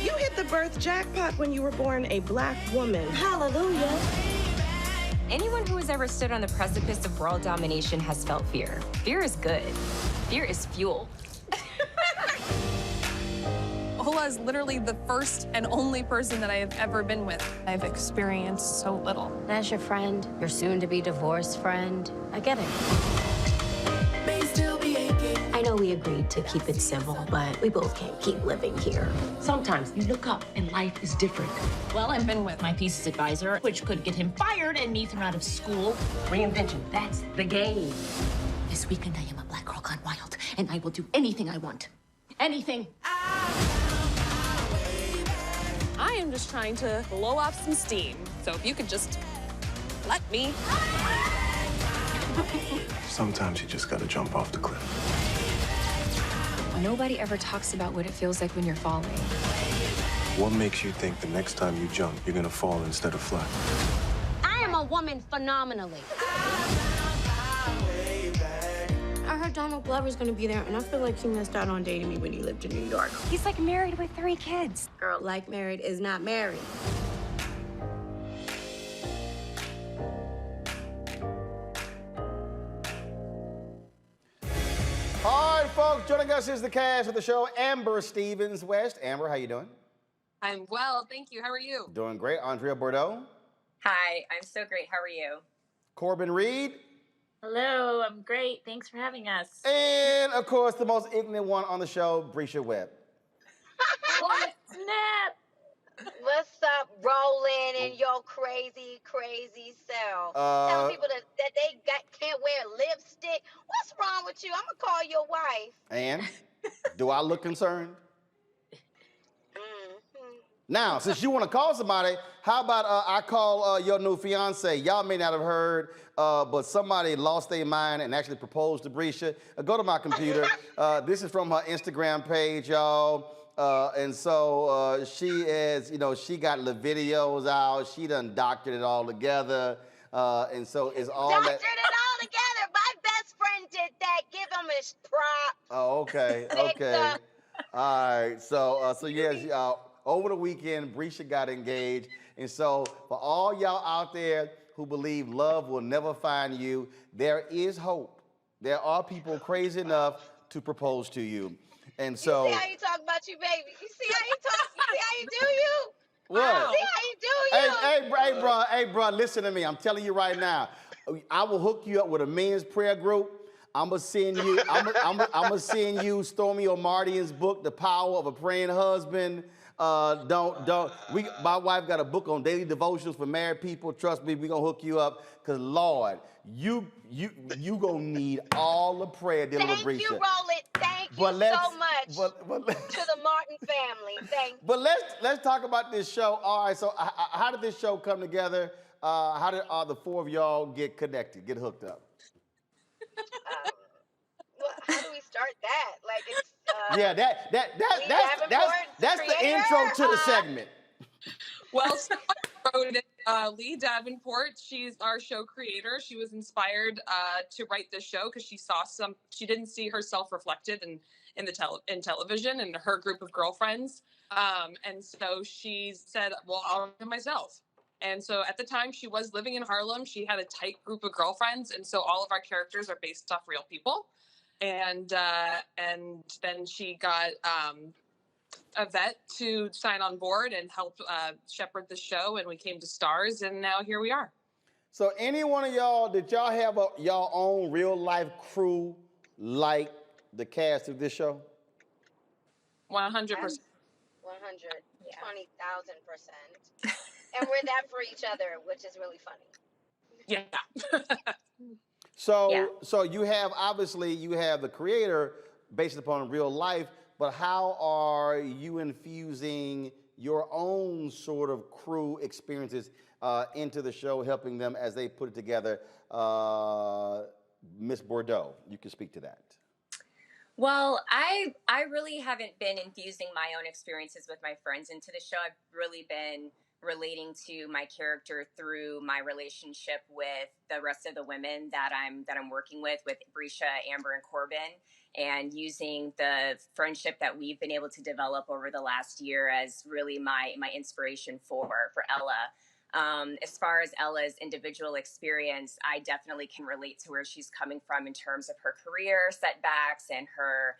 You hit the birth jackpot when you were born a Black woman. Hallelujah. Anyone who has ever stood on the precipice of world domination has felt fear. Fear is good. Fear is fuel. Ola is literally the first and only person that I have ever been with. I've experienced so little. As your friend, your soon-to-be divorced friend, I get it. I know we agreed to keep it civil, but we both can't keep living here. Sometimes you look up and life is different. Well, I've been with My thesis advisor, which could get him fired and me thrown out of school. Reinvention, that's the game. This weekend, I am a Black girl gone wild, and I will do anything I want. Anything. I am just trying to blow off some steam. So if you could just let me. Sometimes you just gotta jump off the cliff. Nobody ever talks about what it feels like when you're falling. What makes you think the next time you jump, you're gonna fall instead of fly? I am a woman phenomenally. I heard Donald Glover's gonna be there, and I feel like he missed out on dating me when he lived in New York. He's like married with 3 kids. Girl, like married is not married. All right, folks, joining us is the cast of the show, Amber Stevens West. Amber, how you doing? I'm well, thank you. How are you? Doing great. Andrea Bordeaux. Hi, I'm so great. How are you? Corbin Reed. Hello, I'm great. Thanks for having us. And, of course, the most ignorant one on the show, Brisha Webb. What? Snap! What's up, Roland, and your crazy, crazy self? Telling people that they can't wear lipstick. What's wrong with you? I'm going to call your wife. And do I look concerned? Now, since you want to call somebody, how about I call your new fiance? Y'all may not have heard, but somebody lost their mind and actually proposed to Brisha. Go to my computer. This is from her Instagram page, y'all. And so she is, she got the videos out. She done doctored it all together. And so it's all Doctored that. it all together. My best friend did that. Give him his props. Oh, okay, okay. All right, so yes, over the weekend, Brisha got engaged. And so for all y'all out there who believe love will never find you, there is hope. There are people crazy enough to propose to you. And so. You see how you talk about you, baby? You see how you talk? You see how you do you? What? See how you do you? Hey, bro, listen to me. I'm telling you right now. I will hook you up with a men's prayer group. I'm gonna send you Stormy O'Mardian's book, The Power of a Praying Husband. My wife got a book on daily devotions for married people. Trust me, we gonna hook you up. Cause Lord, you gonna need all the prayer dealing with Brisha. Thank you, Roland. Thank you so much to the Martin family. Thank you. But let's talk about this show. All right, so how did this show come together? How did the four of y'all get connected, get hooked up? Well, how do we start that? Like it's that's the intro to the segment. Well, so I wrote it. Lee Davenport, she's our show creator. She was inspired to write this show because she didn't see herself reflected in television and her group of girlfriends. And so she said, well, I'll do it myself. And so at the time she was living in Harlem, she had a tight group of girlfriends. And so all of our characters are based off real people. And then she got a vet to sign on board and help shepherd the show. And we came to stars, and now here we are. So any one of y'all, did y'all have y'all own real life crew like the cast of this show? 100%. 120,000%. And we're that for each other, which is really funny. Yeah. So you have, obviously, you have the creator based upon real life, but how are you infusing your own sort of crew experiences into the show, helping them as they put it together? Miss Bordeaux, you can speak to that. Well, I really haven't been infusing my own experiences with my friends into the show. I've really been relating to my character through my relationship with the rest of the women that I'm working with Brisha, Amber, and Corbin, and using the friendship that we've been able to develop over the last year as really my inspiration for Ella. As far as Ella's individual experience, I definitely can relate to where she's coming from in terms of her career setbacks and her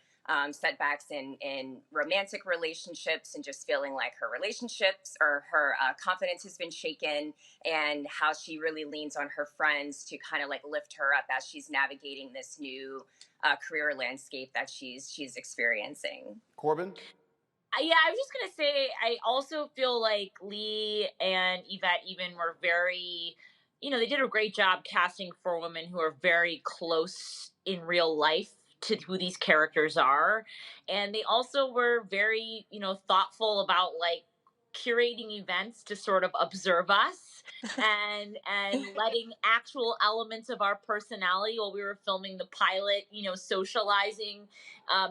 setbacks in romantic relationships, and just feeling like her relationships or her confidence has been shaken, and how she really leans on her friends to kind of like lift her up as she's navigating this new career landscape that she's experiencing. Corbin? Yeah, I was just going to say, I also feel like Lee and Yvette even were very, they did a great job casting four women who are very close in real life to who these characters are. And they also were very, thoughtful about like curating events to sort of observe us and letting actual elements of our personality while we were filming the pilot, socializing,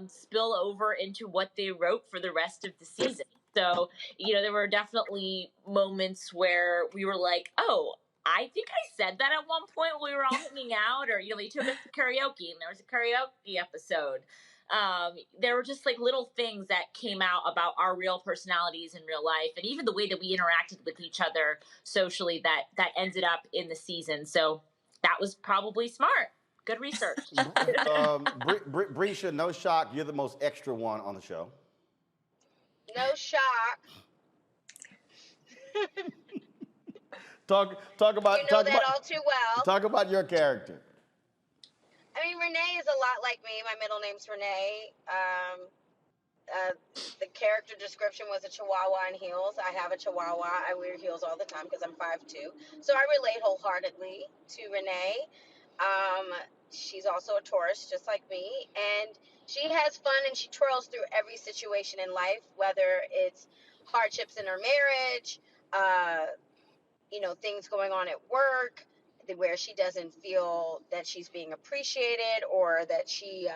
spill over into what they wrote for the rest of the season. So, there were definitely moments where we were like, oh, I think I said that at one point when we were all hanging out, or, they took us to karaoke and there was a karaoke episode. There were just like little things that came out about our real personalities in real life, and even the way that we interacted with each other socially that ended up in the season. So that was probably smart. Good research. Brisha, no shock, you're the most extra one on the show. No shock. Talk about all too well. Talk about your character. I mean, Renee is a lot like me. My middle name's Renee. The character description was a Chihuahua in heels. I have a Chihuahua. I wear heels all the time because I'm 5'2". So I relate wholeheartedly to Renee. She's also a Taurus, just like me. And she has fun and she twirls through every situation in life, whether it's hardships in her marriage, things going on at work, where she doesn't feel that she's being appreciated or that she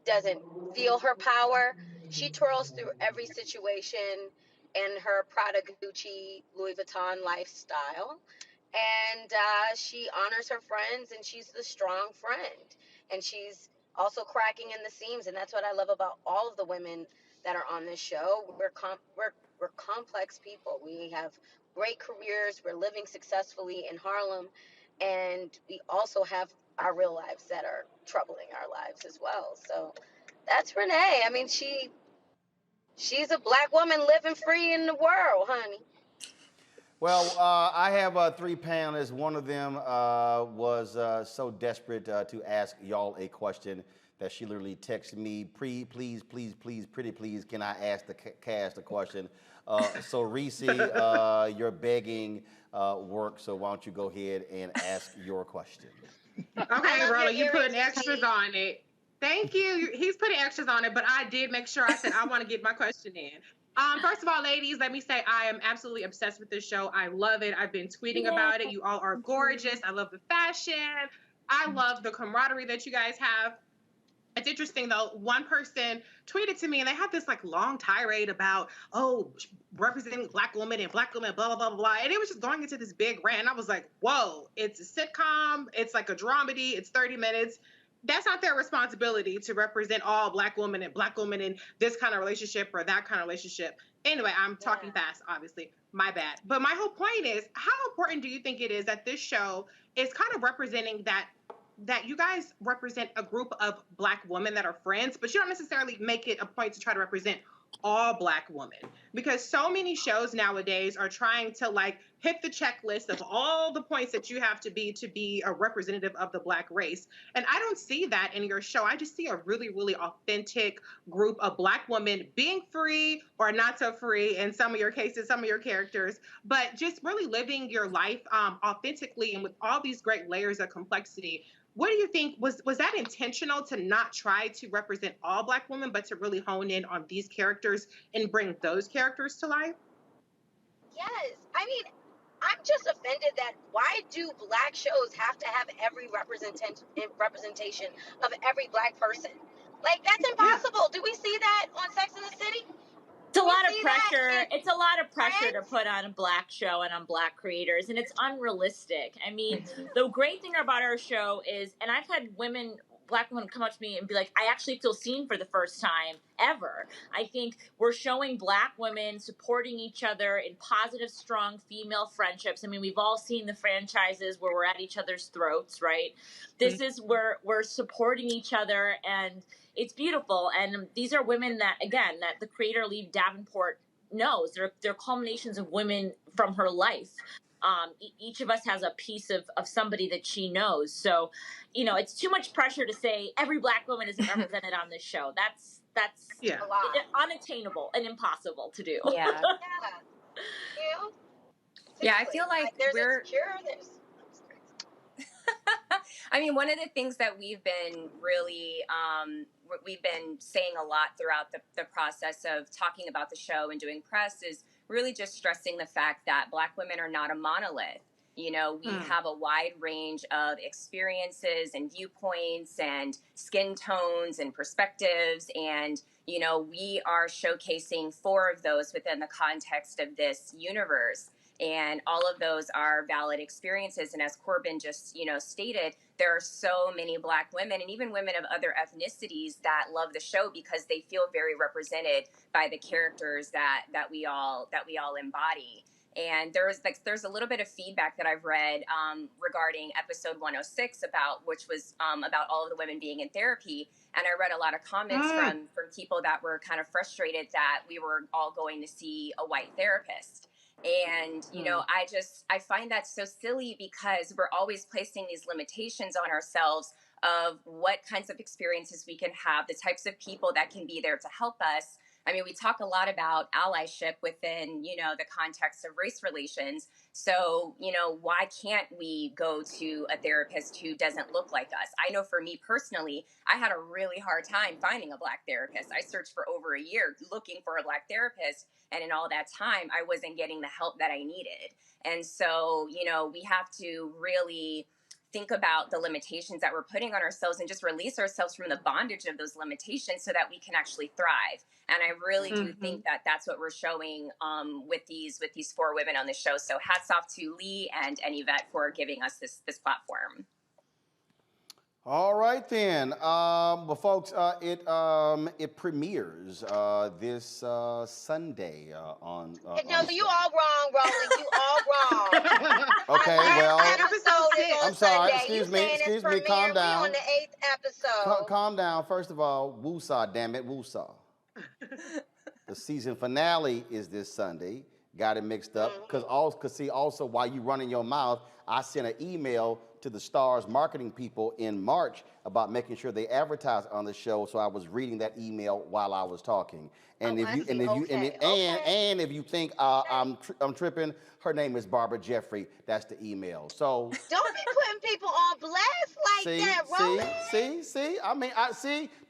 doesn't feel her power. She twirls through every situation in her Prada, Gucci, Louis Vuitton lifestyle. And she honors her friends, and she's the strong friend. And she's also cracking in the seams, and that's what I love about all of the women that are on this show. We're complex people. We have great careers. We're living successfully in Harlem, and we also have our real lives that are troubling our lives as well. So that's Renee. I mean, she's a black woman living free in the world, honey. Well, I have 3 panelists. One of them was so desperate to ask y'all a question that she literally texted me, please, pretty please, can I ask the cast a question? So Reese, your begging work, so why don't you go ahead and ask your question? Okay, Roland, you putting extras on it. Thank you. He's putting extras on it, but I did make sure I said I want to get my question in. First of all, ladies, let me say I am absolutely obsessed with this show. I love it. I've been tweeting about it. You all are gorgeous. I love the fashion. I love the camaraderie that you guys have. It's interesting though, one person tweeted to me and they had this like long tirade about, oh, representing Black women and Black women, blah, blah, blah, blah. And it was just going into this big rant. And I was like, whoa, it's a sitcom. It's like a dramedy. It's 30 minutes. That's not their responsibility to represent all Black women in this kind of relationship or that kind of relationship. Anyway, I'm talking fast, obviously. My bad. But my whole point is, how important do you think it is that this show is kind of representing that you guys represent a group of Black women that are friends, but you don't necessarily make it a point to try to represent all Black women? Because so many shows nowadays are trying to like hit the checklist of all the points that you have to be a representative of the Black race. And I don't see that in your show. I just see a really, really authentic group of Black women being free or not so free in some of your cases, some of your characters, but just really living your life authentically and with all these great layers of complexity. What do you think, was that intentional to not try to represent all Black women, but to really hone in on these characters and bring those characters to life? Yes. I mean, I'm just offended that why do Black shows have to have every representation of every Black person? Like, that's impossible. Do we see that on Sex and the City? It's a lot of pressure. It's a lot of pressure to put on a Black show and on Black creators, and it's unrealistic. I mean, the great thing about our show is, and I've had Black women come up to me and be like, I actually feel seen for the first time ever. I think we're showing Black women supporting each other in positive, strong female friendships. I mean, we've all seen the franchises where we're at each other's throats, right? This is where we're supporting each other, and it's beautiful. And these are women that the creator, Lee Davenport, knows. They're culminations of women from her life. Each of us has a piece of somebody that she knows. So, it's too much pressure to say every Black woman is represented on this show. That's unattainable and impossible to do. Yeah. Yeah, I feel like there's we're insecure. I mean, one of the things that we've been really, we've been saying a lot throughout the process of talking about the show and doing press is really just stressing the fact that Black women are not a monolith. We have a wide range of experiences and viewpoints and skin tones and perspectives. And, we are showcasing 4 of those within the context of this universe. And all of those are valid experiences. And as Corbin just, stated, there are so many Black women and even women of other ethnicities that love the show because they feel very represented by the characters that we all embody. And there's a little bit of feedback that I've read regarding episode 106 which was about all of the women being in therapy. And I read a lot of comments from people that were kind of frustrated that we were all going to see a white therapist. And, I find that so silly because we're always placing these limitations on ourselves of what kinds of experiences we can have, the types of people that can be there to help us. I mean, we talk a lot about allyship within, the context of race relations. So, why can't we go to a therapist who doesn't look like us? I know for me personally, I had a really hard time finding a Black therapist. I searched for over a year looking for a Black therapist. And in all that time, I wasn't getting the help that I needed. And so, we have to really think about the limitations that we're putting on ourselves and just release ourselves from the bondage of those limitations so that we can actually thrive. And I really do think that that's what we're showing with these 4 women on the show. So hats off to Lee and Yvette for giving us this platform. All right then, well, folks, it premieres this Sunday on. No, you all wrong, Roland. You all wrong. Okay, well, episode is on I'm sorry. Sunday. Excuse me. Calm down. We on the 8th episode. Calm down. First of all, woosah, damn it, woosah. The season finale is this Sunday. got it mixed up. Because see, also while you running your mouth, I sent an email to the Stars marketing people in March about making sure they advertise on the show. So I was reading that email while I was talking. And if you think I'm tripping, her name is Barbara Jeffrey. That's the email. So don't be putting people on blast like that, Roland. See. I mean,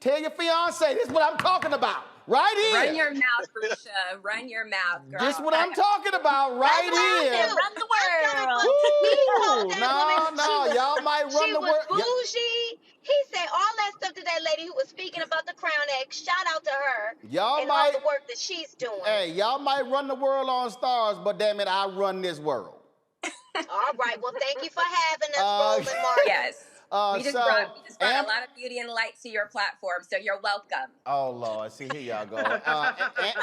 tell your fiance this is what I'm talking about. Right here. Run your mouth, Risha. Run your mouth, girl. This is what I'm talking about right here. Run the world. No, y'all might run the world. She was bougie. He said all that stuff to that lady who was speaking about the crown egg. Shout out to her. Y'all and might all the work that she's doing. Hey, y'all might run the world on Stars, but damn it, I run this world. All right. Well, thank you for having us, Roland Martin. Yes. We just brought a lot of beauty and light to your platform, so you're welcome. Oh, Lord. See, here y'all go.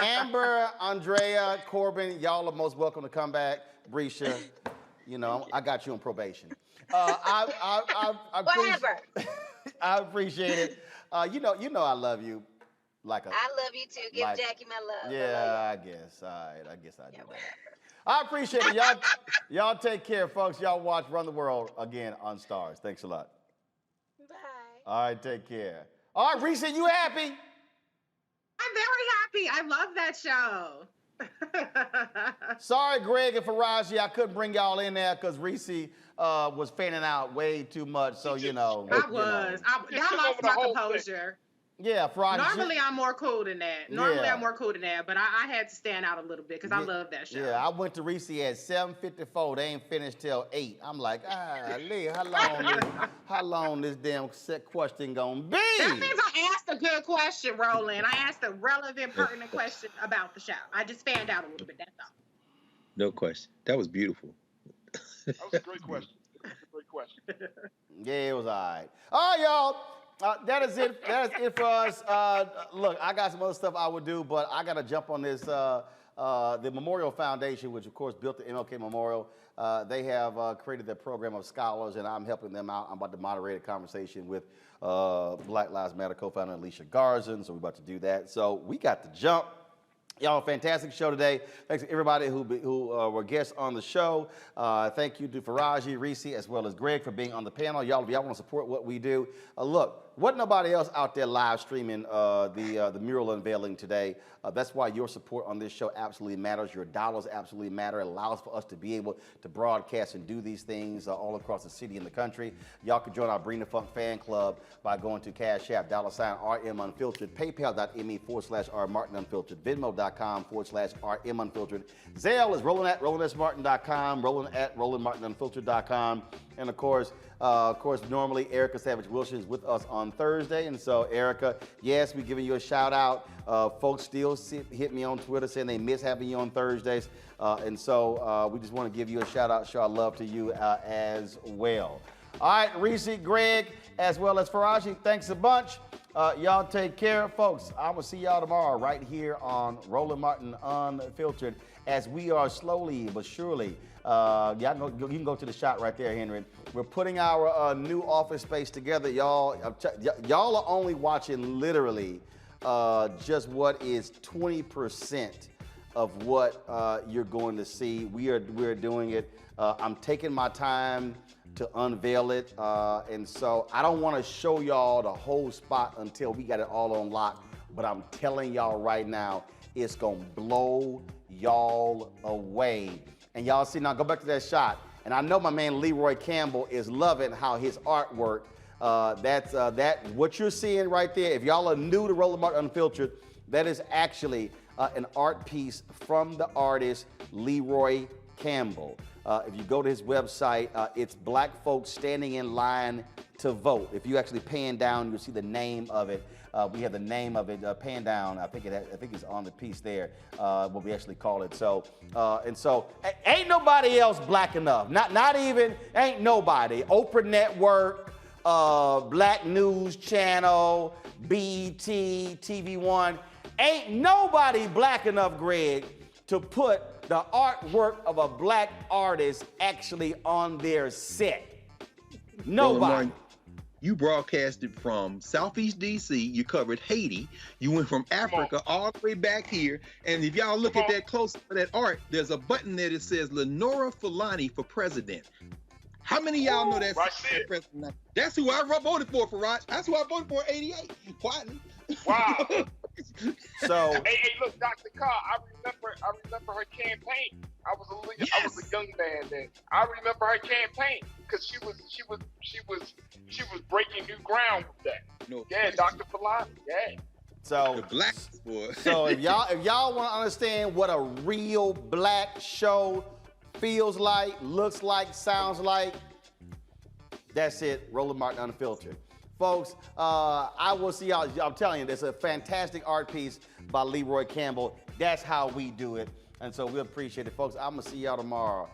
Amber, Andrea, Corbin, y'all are most welcome to come back. Brisha, you know, I got you on probation. Whatever. I appreciate it. You know I love you. I love you too. Give Jackie my love. Yeah, I guess. All right. I guess I do that. I appreciate it. Y'all take care, folks. Y'all watch Run the World again on Stars. Thanks a lot. Bye. All right, take care. All right, Reese, you happy? I'm very happy. I love that show. Sorry, Greg and Faraji, I couldn't bring y'all in there because Reese was fanning out way too much. So, you know. I lost my composure. Yeah, Faraji. Normally, I'm more cool than that. But I had to stand out a little bit because I love that show. Yeah, I went to Reese at 7:54. They ain't finished till 8. I'm like, Lee, how long this damn set question gonna be? That means I asked a good question, Roland. I asked a relevant, pertinent question about the show. I just fanned out a little bit, that's all. No question. That was beautiful. That was a great question. Yeah, it was all right. All right, y'all. That is it for us. Look, I got some other stuff I would do, but I got to jump on this. The Memorial Foundation, which of course built the MLK Memorial, they have created their program of scholars, and I'm helping them out. I'm about to moderate a conversation with Black Lives Matter co-founder Alicia Garzon, so we're about to do that. So we got to jump. Y'all, fantastic show today. Thanks to everybody who were guests on the show. Thank you to Faraji, Reese, as well as Greg for being on the panel. Y'all, if y'all want to support what we do, look, wasn't nobody else out there live streaming the mural unveiling today. That's why your support on this show absolutely matters. Your dollars absolutely matter. It allows for us to be able to broadcast and do these things all across the city and the country. Y'all can join our Bring the Funk fan club by going to Cash App, $RM Unfiltered, PayPal.me/R Martin Unfiltered, Venmo.com/RM Unfiltered. Zelle is Roland@RolandSMartin.com, Roland@RolandMartinUnfiltered.com. And of course, normally Erica Savage Wilson is with us on Thursday. And so, Erica, yes, we're giving you a shout out. Folks still hit me on Twitter saying they miss having you on Thursdays. And so we just want to give you a shout out, show our love to you as well. All right, Reese, Greg, as well as Faraji, thanks a bunch. Y'all take care, folks. I will see y'all tomorrow right here on Roland Martin Unfiltered as we are slowly but surely, you can go to the shot right there, Henry. We're putting our new office space together. Y'all are only watching literally just what is 20% of what you're going to see. We're doing it. I'm taking my time to unveil it. And so I don't want to show y'all the whole spot until we got it all on lock. But I'm telling y'all right now, it's going to blow y'all away. And y'all see, now go back to that shot. And I know my man Leroy Campbell is loving how his artwork, what you're seeing right there, if y'all are new to Roland Martin Unfiltered, that is actually an art piece from the artist Leroy Campbell. If you go to his website, it's Black Folks Standing in Line to Vote. If you actually pan down, you'll see the name of it. We have the name of it pan down. I think it's on the piece there. What we actually call it. So ain't nobody else black enough. Not even ain't nobody. Oprah Network, Black News Channel, BET, TV One. Ain't nobody black enough, Greg, to put the artwork of a black artist actually on their set. Nobody. You broadcasted from Southeast DC. You covered Haiti. You went from Africa all the way back here. And if y'all look at that close at that art, there's a button there that says Lenora Fulani for president. How many of y'all know that's president? That's who I voted for, Faraj. That's who I voted for in '88. Quietly. Wow. So hey, look, Dr. Carr, I remember her campaign. I was a young man then. I remember her campaign because she was breaking new ground with that. No, yeah, Dr. Fulani. Yeah. So the black boy. So if y'all want to understand what a real black show feels like, looks like, sounds like, that's it. Roland Martin Unfiltered. Folks, I will see y'all. I'm telling you, it's a fantastic art piece by Leroy Campbell. That's how we do it. And so we appreciate it, folks. I'm going to see y'all tomorrow.